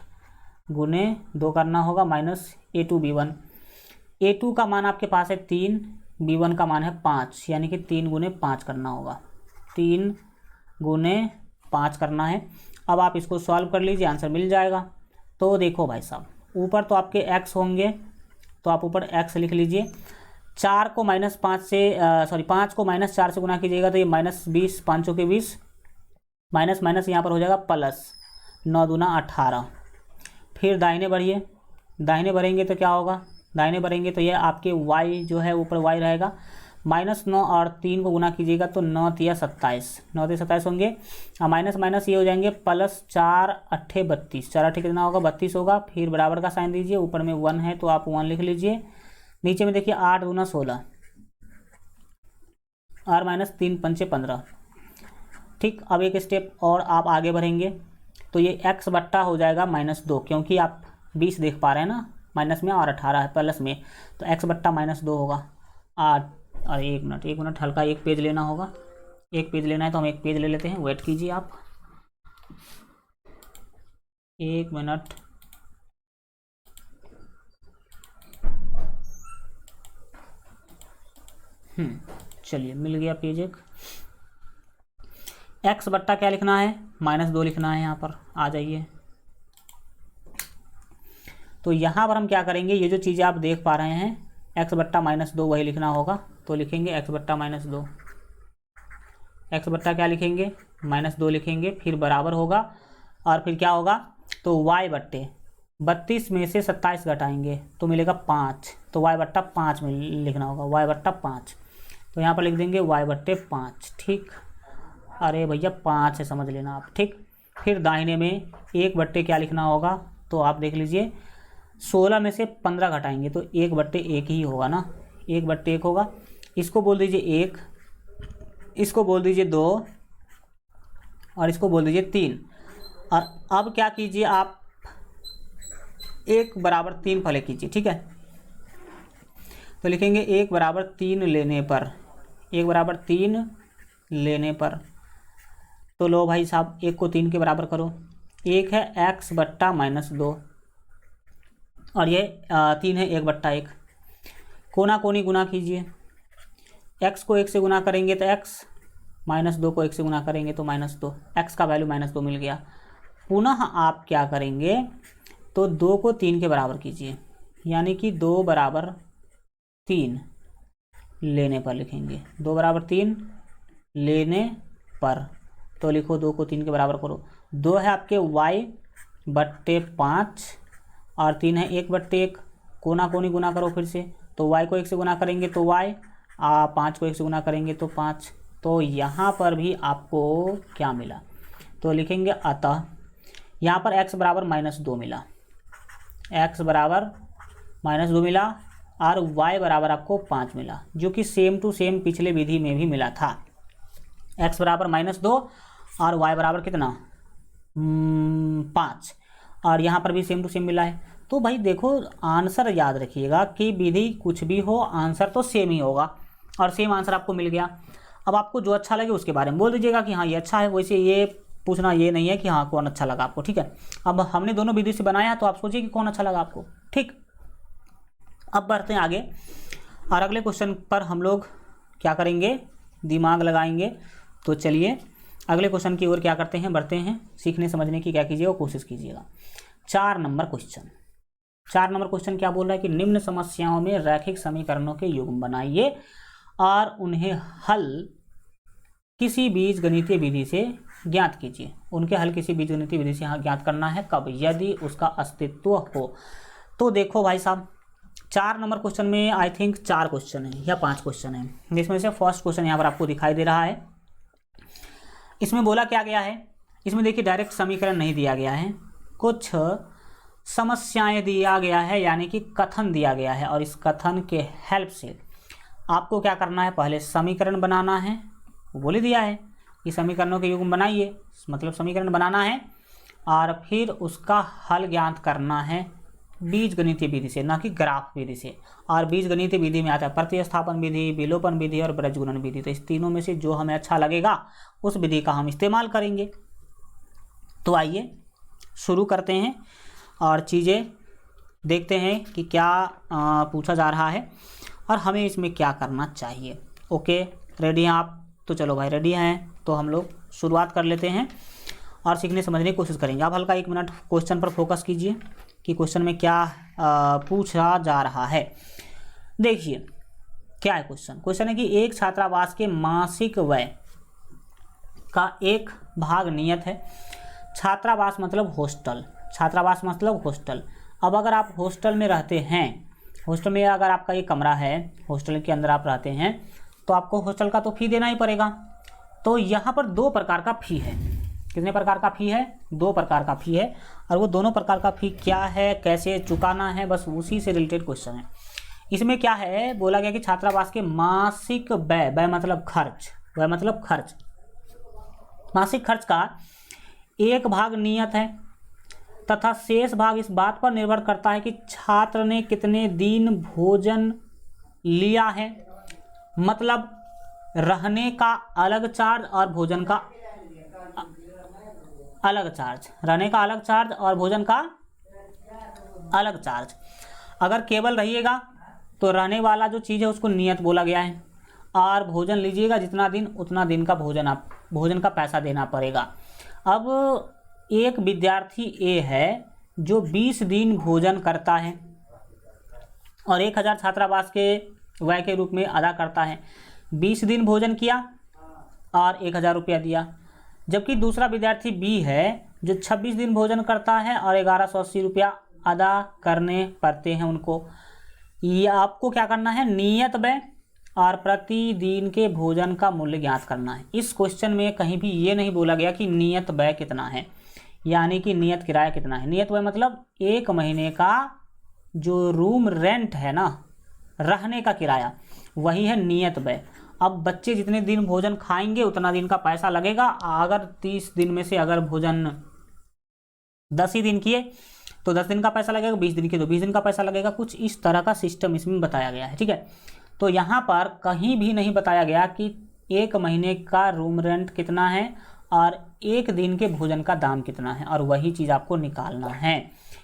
गुने 2 करना होगा, माइनस a2 b1। a2 का मान आपके पास है 3, b1 का मान है 5, यानी कि 3 गुने 5 करना होगा, 3 गुने 5 करना है। अब आप इसको सॉल्व कर लीजिए, आंसर मिल जाएगा। तो देखो भाई साहब, ऊपर तो आपके x होंगे, तो आप ऊपर x लिख लीजिए। 4 को -5 से 5 को -4 से गुना कीजिएगा तो ये -20, 5 के 20, माइनस माइनस यहाँ पर हो जाएगा प्लस, 9 दूना 18। फिर दाहिने बढ़िए, दाहिने बढ़ेंगे तो क्या होगा, दाहिने बढ़ेंगे तो ये आपके y जो है ऊपर y रहेगा, -9 और 3 को गुना कीजिएगा तो 9 तिया 27, 9 तिया 27 होंगे। और माइनस माइनस ये हो जाएंगे +4 अट्ठे 32, 4 अट्ठे कितना होगा 32 होगा। फिर बराबर का साइन दीजिए, ऊपर में 1 है तो आप 1 लिख लीजिए। नीचे में देखिए 8 दूना 16 और -3 पंचे 15। ठीक, अब एक स्टेप और आप आगे बढ़ेंगे तो ये x बट्टा हो जाएगा -2, क्योंकि आप 20 देख पा रहे हैं ना, माइनस में और 18 है प्लस में, तो x बट्टा -2 होगा। 8 और 1 मिनट हल्का एक पेज लेना होगा, एक पेज लेना है तो हम एक पेज ले लेते हैं, वेट कीजिए आप 1 मिनट। चलिए मिल गया पेज एक। x बट्टा क्या लिखना है -2 लिखना है, यहाँ पर आ जाइए। तो यहाँ पर हम क्या करेंगे, ये जो चीज़ें आप देख पा रहे हैं x बट्टा -2 वही लिखना होगा, तो लिखेंगे x बट्टा -2। x बट्टा क्या लिखेंगे -2 लिखेंगे, फिर बराबर होगा और फिर क्या होगा तो y बट्टे 32 में से 27 घटाएंगे तो मिलेगा 5, तो y बट्टा 5 में लिखना होगा, y बट्टा 5। तो यहाँ पर लिख देंगे y बट्टे 5। ठीक, अरे भैया 5 है समझ लेना आप। ठीक, फिर दाहिने में 1 बट्टे क्या लिखना होगा, तो आप देख लीजिए 16 में से 15 घटाएंगे तो 1 बट्टे 1 ही होगा ना, 1 बट्टे 1 होगा। इसको बोल दीजिए 1, इसको बोल दीजिए 2 और इसको बोल दीजिए 3। और अब क्या कीजिए आप 1 बराबर 3 फले कीजिए। ठीक है, तो लिखेंगे 1 बराबर 3 लेने पर, 1 बराबर 3 लेने पर, तो लो भाई साहब 1 को 3 के बराबर करो। 1 है x बट्टा -2 और ये 3 है 1 बट्टा 1। कोना कोनी गुना कीजिए, x को 1 से गुना करेंगे तो x, -2 को 1 से गुना करेंगे तो -2, x का वैल्यू -2 मिल गया। पुनः आप क्या करेंगे तो 2 को 3 के बराबर कीजिए, यानी कि 2 बराबर 3 लेने पर लिखेंगे, 2 बराबर 3 लेने पर, तो लिखो 2 को 3 के बराबर करो। 2 है आपके y बट्टे 5 और 3 है 1 बट्टे 1, कोना कोनी गुना करो फिर से, तो y को 1 से गुना करेंगे तो y, 5 को 1 से गुना करेंगे तो 5। तो यहाँ पर भी आपको क्या मिला, तो लिखेंगे अतः यहाँ पर x बराबर -2 मिला, x बराबर -2 मिला और y बराबर आपको 5 मिला, जो कि सेम टू सेम पिछले विधि में भी मिला था। x बराबर -2 और y बराबर कितना 5, और यहाँ पर भी सेम टू सेम मिला है। तो भाई देखो आंसर याद रखिएगा कि विधि कुछ भी हो आंसर तो सेम ही होगा, और सेम आंसर आपको मिल गया। अब आपको जो अच्छा लगे उसके बारे में बोल दीजिएगा कि हाँ ये अच्छा है, वैसे ये पूछना ये नहीं है कि हाँ कौन अच्छा लगा आपको। ठीक है, अब हमने दोनों विधि से बनाया तो आप सोचिए कि कौन अच्छा लगा आपको। ठीक, अब बढ़ते हैं आगे और अगले क्वेश्चन पर हम लोग क्या करेंगे, दिमाग लगाएंगे। तो चलिए अगले क्वेश्चन की ओर क्या करते हैं, बढ़ते हैं। सीखने समझने की क्या कीजिएगा, कोशिश कीजिएगा। 4 नंबर क्वेश्चन, 4 नंबर क्वेश्चन क्या बोल रहा है कि निम्न समस्याओं में रैखिक समीकरणों के युग्म बनाइए और उन्हें हल किसी बीजगणितीय विधि से ज्ञात कीजिए। उनके हल किसी बीजगणितीय विधि से यहाँ ज्ञात करना है, कब, यदि उसका अस्तित्व हो। तो देखो भाई साहब 4 नंबर क्वेश्चन में आई थिंक 4 क्वेश्चन है या 5 क्वेश्चन है, जिसमें से फर्स्ट क्वेश्चन यहाँ पर आपको दिखाई दे रहा है। इसमें बोला क्या गया है, इसमें देखिए डायरेक्ट समीकरण नहीं दिया गया है, कुछ समस्याएं दिया गया है, यानी कि कथन दिया गया है। और इस कथन के हेल्प से आपको क्या करना है, पहले समीकरण बनाना है, वो बोल ही दिया है कि समीकरणों के युग्म बनाइए, मतलब समीकरण बनाना है और फिर उसका हल ज्ञात करना है बीजगणितीय विधि से, ना कि ग्राफ विधि से। और बीजगणितीय विधि में आता है प्रतिस्थापन विधि, विलोपन विधि और ब्रजगुणन विधि। तो इस तीनों में से जो हमें अच्छा लगेगा उस विधि का हम इस्तेमाल करेंगे। तो आइए शुरू करते हैं और चीज़ें देखते हैं कि क्या पूछा जा रहा है और हमें इसमें क्या करना चाहिए। ओके, रेडी हैं आप? तो चलो भाई रेडी हैं, तो हम लोग शुरुआत कर लेते हैं और सीखने समझने की कोशिश करेंगे। आप हल्का 1 मिनट क्वेश्चन पर फोकस कीजिए कि क्वेश्चन में क्या पूछा जा रहा है। देखिए क्या है क्वेश्चन। क्वेश्चन है कि एक छात्रावास के मासिक व्यय का एक भाग नियत है। छात्रावास मतलब हॉस्टल, छात्रावास मतलब हॉस्टल। अब अगर आप हॉस्टल में रहते हैं, हॉस्टल में अगर आपका ये कमरा है, हॉस्टल के अंदर आप रहते हैं, तो आपको हॉस्टल का तो फी देना ही पड़ेगा। तो यहाँ पर 2 प्रकार का फी है। कितने प्रकार का फी है? 2 प्रकार का फी है। और वो दोनों प्रकार का फी क्या है, कैसे चुकाना है, बस उसी से रिलेटेड क्वेश्चन है। इसमें क्या है, बोला गया कि छात्रावास के मासिक व्यय, व्यय मतलब खर्च, व्यय मतलब खर्च, मासिक खर्च का 1 भाग नियत है तथा शेष भाग इस बात पर निर्भर करता है कि छात्र ने कितने दिन भोजन लिया है। मतलब रहने का अलग चार्ज और भोजन का अलग चार्ज, रहने का अलग चार्ज और भोजन का अलग चार्ज। अगर केवल रहिएगा तो रहने वाला जो चीज़ है उसको नियत बोला गया है, और भोजन लीजिएगा जितना दिन उतना दिन का भोजन का पैसा देना पड़ेगा। अब एक विद्यार्थी ए है जो 20 दिन भोजन करता है और 1000 छात्रावास के व्यय के रूप में अदा करता है। 20 दिन भोजन किया और 1000 रुपया दिया। जबकि दूसरा विद्यार्थी बी है जो 26 दिन भोजन करता है और 1180 रुपया अदा करने पड़ते हैं उनको। ये आपको क्या करना है, नियत व्यय और प्रतिदिन के भोजन का मूल्य ज्ञात करना है। इस क्वेश्चन में कहीं भी ये नहीं बोला गया कि नियत व्यय कितना है, यानी कि नियत किराया कितना है। नियत व्यय मतलब 1 महीने का जो रूम रेंट है ना, रहने का किराया, वही है नियत व्यय। अब बच्चे जितने दिन भोजन खाएंगे उतना दिन का पैसा लगेगा। अगर 30 दिन में से अगर भोजन 10 ही दिन किए तो 10 दिन का पैसा लगेगा, 20 दिन किए तो 20 दिन का पैसा लगेगा। कुछ इस तरह का सिस्टम इसमें बताया गया है, ठीक है। तो यहाँ पर कहीं भी नहीं बताया गया कि 1 महीने का रूम रेंट कितना है और 1 दिन के भोजन का दाम कितना है, और वही चीज़ आपको निकालना है।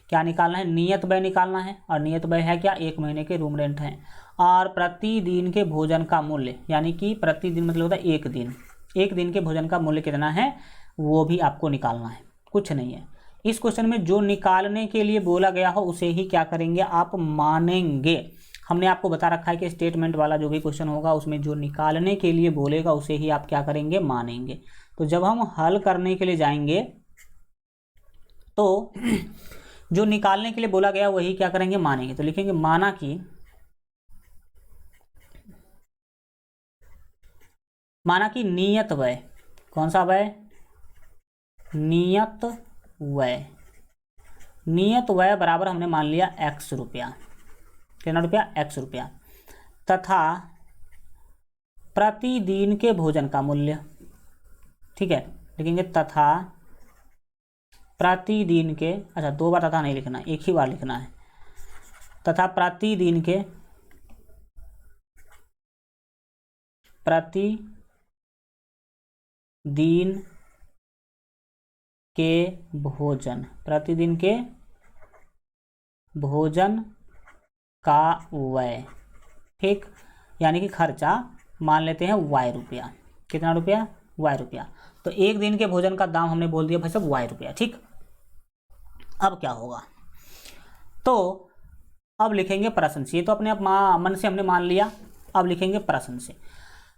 क्या निकालना है? नियत व्यय निकालना है। और नियत व्यय है क्या? 1 महीने के रूम रेंट हैं। और प्रतिदिन के भोजन का मूल्य, यानी कि प्रतिदिन मतलब होता है 1 दिन, 1 दिन के भोजन का मूल्य कितना है वो भी आपको निकालना है, कुछ नहीं है। इस क्वेश्चन में जो निकालने के लिए बोला गया हो उसे ही क्या करेंगे, आप मानेंगे। हमने आपको बता रखा है कि स्टेटमेंट वाला जो भी क्वेश्चन होगा उसमें जो निकालने के लिए बोलेगा उसे ही आप क्या करेंगे, मानेंगे। तो जब हम हल करने के लिए जाएंगे तो जो निकालने के लिए बोला गया वही क्या करेंगे, मानेंगे। तो लिखेंगे माना कि नियत व्यय, कौन सा व्यय, नियत व्यय, नियत व्यय बराबर हमने मान लिया x रुपया, कितना रुपया, x रुपया, तथा प्रतिदिन के भोजन का मूल्य, ठीक है। लिखेंगे तथा प्रतिदिन के, अच्छा 2 बार तथा नहीं लिखना, एक ही बार लिखना है। तथा प्रतिदिन के भोजन, प्रतिदिन के भोजन का व्यय, ठीक, यानी कि खर्चा मान लेते हैं y रुपया। कितना रुपया, y रुपया। तो 1 दिन के भोजन का दाम हमने बोल दिया भाई साहब y रुपया, ठीक। अब क्या होगा, तो अब लिखेंगे प्रश्न से। ये तो अपने आप मन से हमने मान लिया। अब लिखेंगे प्रश्न से।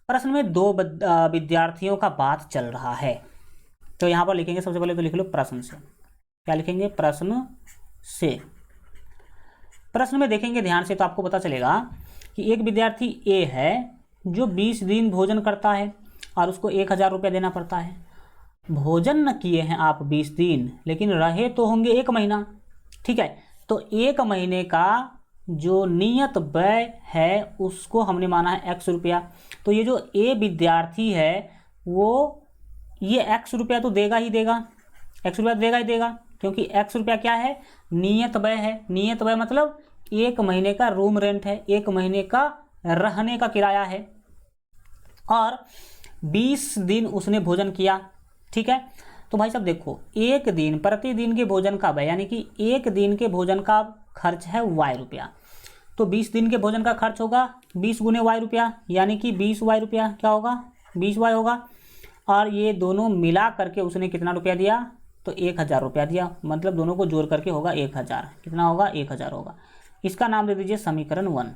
प्रश्न में 2 विद्यार्थियों का बात चल रहा है, तो यहाँ पर लिखेंगे सबसे पहले तो लिख लो प्रश्न से। क्या लिखेंगे, प्रश्न से। प्रश्न में देखेंगे ध्यान से तो आपको पता चलेगा कि एक विद्यार्थी ए है जो 20 दिन भोजन करता है और उसको 1000 रुपया देना पड़ता है। भोजन न किए हैं आप 20 दिन, लेकिन रहे तो होंगे 1 महीना, ठीक है। तो 1 महीने का जो नियत व्यय है उसको हमने माना है x रुपया। तो ये जो ए विद्यार्थी है वो ये x रुपया तो देगा ही देगा, x रुपया देगा ही देगा, क्योंकि x रुपया क्या है, नियत व्यय है। नियत व्यय मतलब 1 महीने का रूम रेंट है, 1 महीने का रहने का किराया है, और 20 दिन उसने भोजन किया, ठीक है। तो भाई साहब देखो, 1 दिन प्रतिदिन के भोजन का व्यय, यानी कि 1 दिन के भोजन का खर्च है y रुपया। तो 20 दिन के भोजन का खर्च होगा 20 गुने y रुपया, यानी कि 20y रुपया क्या होगा, 20y होगा। और ये दोनों मिला करके उसने कितना रुपया दिया, तो 1000 रुपया दिया। मतलब दोनों को जोड़ करके होगा 1000। कितना होगा, 1000 होगा। इसका नाम दे दीजिए समीकरण 1।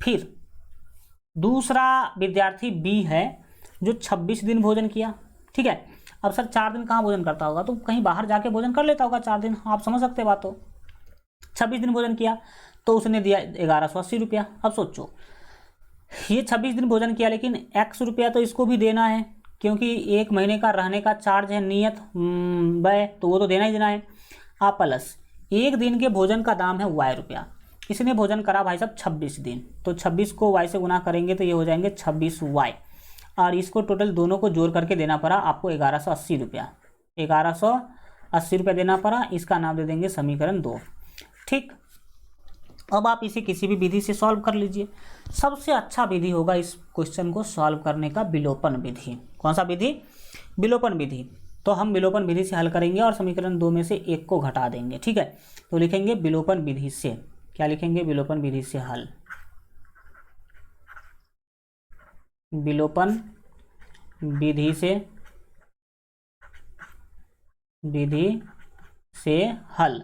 फिर दूसरा विद्यार्थी बी है जो 26 दिन भोजन किया, ठीक है। अब सर 4 दिन कहाँ भोजन करता होगा, तो कहीं बाहर जाके भोजन कर लेता होगा 4 दिन, आप समझ सकते बात हो। 26 दिन भोजन किया तो उसने दिया 1180 रुपया। अब सोचो ये 26 दिन भोजन किया, लेकिन x रुपया तो इसको भी देना है, क्योंकि 1 महीने का रहने का चार्ज है नियत व्यय, तो वो तो देना ही देना है। आप प्लस 1 दिन के भोजन का दाम है y रुपया। इसने भोजन करा भाई साहब 26 दिन, तो 26 को y से गुना करेंगे तो ये हो जाएंगे 26y, और इसको टोटल दोनों को जोड़ करके देना पड़ा आपको 1180 रुपया। 1180 रुपया देना पड़ा। इसका नाम दे देंगे समीकरण 2। ठीक, अब आप इसे किसी भी विधि से सॉल्व कर लीजिए। सबसे अच्छा विधि होगा इस क्वेश्चन को सॉल्व करने का विलोपन विधि। कौन सा विधि? विलोपन विधि। तो हम विलोपन विधि से हल करेंगे और समीकरण 2 में से एक को घटा देंगे। ठीक है, तो लिखेंगे विलोपन विधि से। क्या लिखेंगे? विलोपन विधि से हल। विलोपन विधि से हल।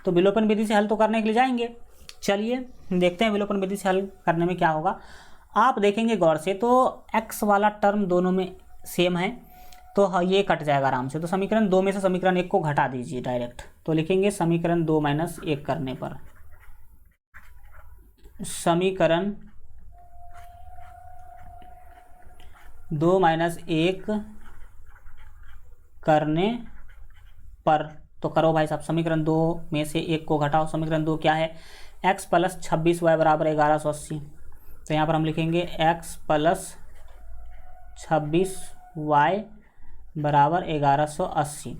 तो विलोपन विधि से हल तो करने के लिए जाएंगे। चलिए देखते हैं विलोपन विधि से हल करने में क्या होगा। आप देखेंगे गौर से तो x वाला टर्म दोनों में सेम है, तो ये कट जाएगा आराम से। तो समीकरण 2 में से समीकरण 1 को घटा दीजिए डायरेक्ट। तो लिखेंगे समीकरण 2 माइनस 1 करने पर, समीकरण 2 माइनस 1 करने पर, तो करो भाई साहब। समीकरण 2 में से 1 को घटाओ। समीकरण 2 क्या है? x प्लस 26y बराबर 1180। तो यहाँ पर हम लिखेंगे x प्लस 26y बराबर 1180,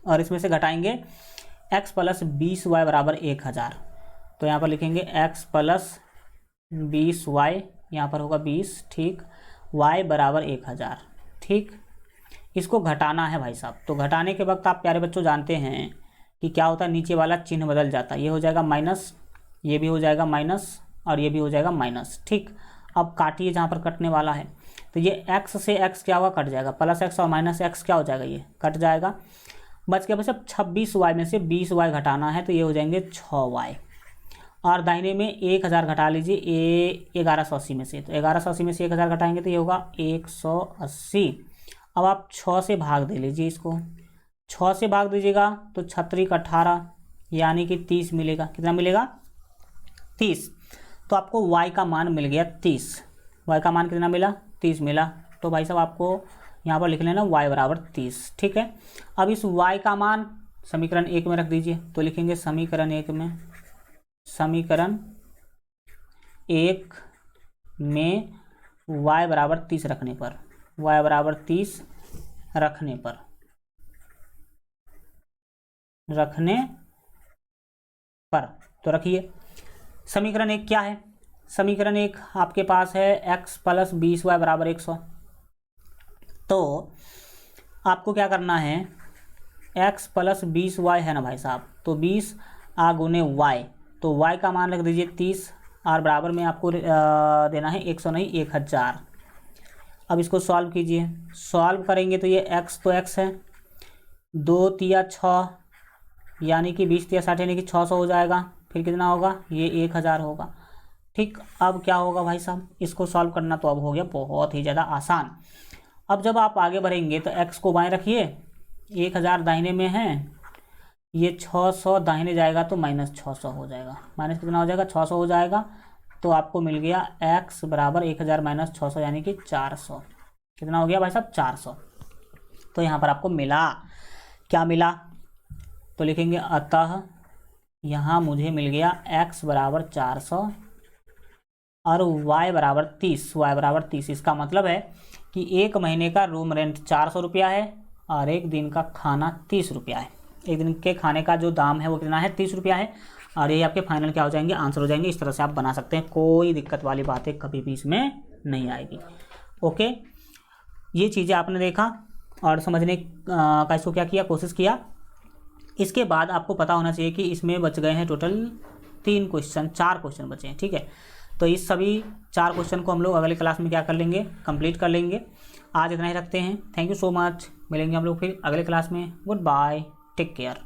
और इसमें से घटाएंगे x प्लस 20y बराबर 1000। तो यहाँ पर लिखेंगे x प्लस 20y, यहाँ पर होगा 20, ठीक, y बराबर 1000। ठीक, इसको घटाना है भाई साहब। तो घटाने के वक्त आप प्यारे बच्चों जानते हैं कि क्या होता है, नीचे वाला चिन्ह बदल जाता है। ये हो जाएगा माइनस, ये भी हो जाएगा माइनस, और ये भी हो जाएगा माइनस। ठीक, अब काटिए जहाँ पर कटने वाला है। तो ये x से x क्या होगा? कट जाएगा। प्लस x और माइनस x क्या हो जाएगा? ये कट जाएगा। बच गया बस अब 26y में से 20y घटाना है, तो ये हो जाएंगे 6y। और दाहिने में 1000 घटा लीजिए 1180 में से। तो 1180 में से 1000 घटाएंगे तो ये होगा 180। अब आप 6 से भाग दे लीजिए इसको। 6 से भाग दीजिएगा तो 6 का 18, यानी कि 30 मिलेगा। कितना मिलेगा? 30। तो आपको y का मान मिल गया 30। y का मान कितना मिला? 30 मिला। तो भाई साहब आपको यहाँ पर लिख लेना y बराबर 30। ठीक है, अब इस y का मान समीकरण 1 में रख दीजिए। तो लिखेंगे समीकरण 1 में, समीकरण 1 में y बराबर 30 रखने पर, y बराबर 30 रखने पर, तो रखिए। समीकरण 1 क्या है? समीकरण 1 आपके पास है x प्लस 20y बराबर 100। तो आपको क्या करना है? x प्लस 20y है ना भाई साहब, तो 20 गुने y, तो y का मान रख दीजिए 30, और बराबर में आपको देना है 100 नहीं 1000। अब इसको सॉल्व कीजिए। सॉल्व करेंगे तो ये x तो x है, 2 तिया 6, यानी कि 20 तिया 60, यानी कि 600 हो जाएगा। फिर कितना होगा? ये 1000 होगा। ठीक, अब क्या होगा भाई साहब? इसको सॉल्व करना तो अब हो गया बहुत ही ज़्यादा आसान। अब जब आप आगे बढ़ेंगे तो x को बाएं रखिए, 1000 दाहिने में है, ये 600 दाहिने जाएगा तो माइनस 600 हो जाएगा। माइनस कितना हो जाएगा? 600 हो जाएगा। तो आपको मिल गया x बराबर 1000 माइनस 600, यानी कि 400। कितना हो गया भाई साहब? 400। तो यहाँ पर आपको मिला, क्या मिला? तो लिखेंगे अतः यहाँ मुझे मिल गया x बराबर 400 और y बराबर 30। y बराबर 30, इसका मतलब है कि 1 महीने का रूम रेंट 400 रुपया है और 1 दिन का खाना 30 रुपया है। 1 दिन के खाने का जो दाम है वो कितना है? 30 रुपया है। और ये आपके फाइनल क्या हो जाएंगे? आंसर हो जाएंगे। इस तरह से आप बना सकते हैं, कोई दिक्कत वाली बातें कभी भी इसमें नहीं आएगी। ओके, ये चीज़ें आपने देखा और समझने का इसको क्या किया, कोशिश किया। इसके बाद आपको पता होना चाहिए कि इसमें बच गए हैं टोटल 4 क्वेश्चन बचे हैं। ठीक है, तो इस सभी 4 क्वेश्चन को हम लोग अगले क्लास में क्या कर लेंगे? कंप्लीट कर लेंगे। आज इतना ही रखते हैं। Thank you so much. मिलेंगे हम लोग फिर अगले क्लास में। Good bye, take care.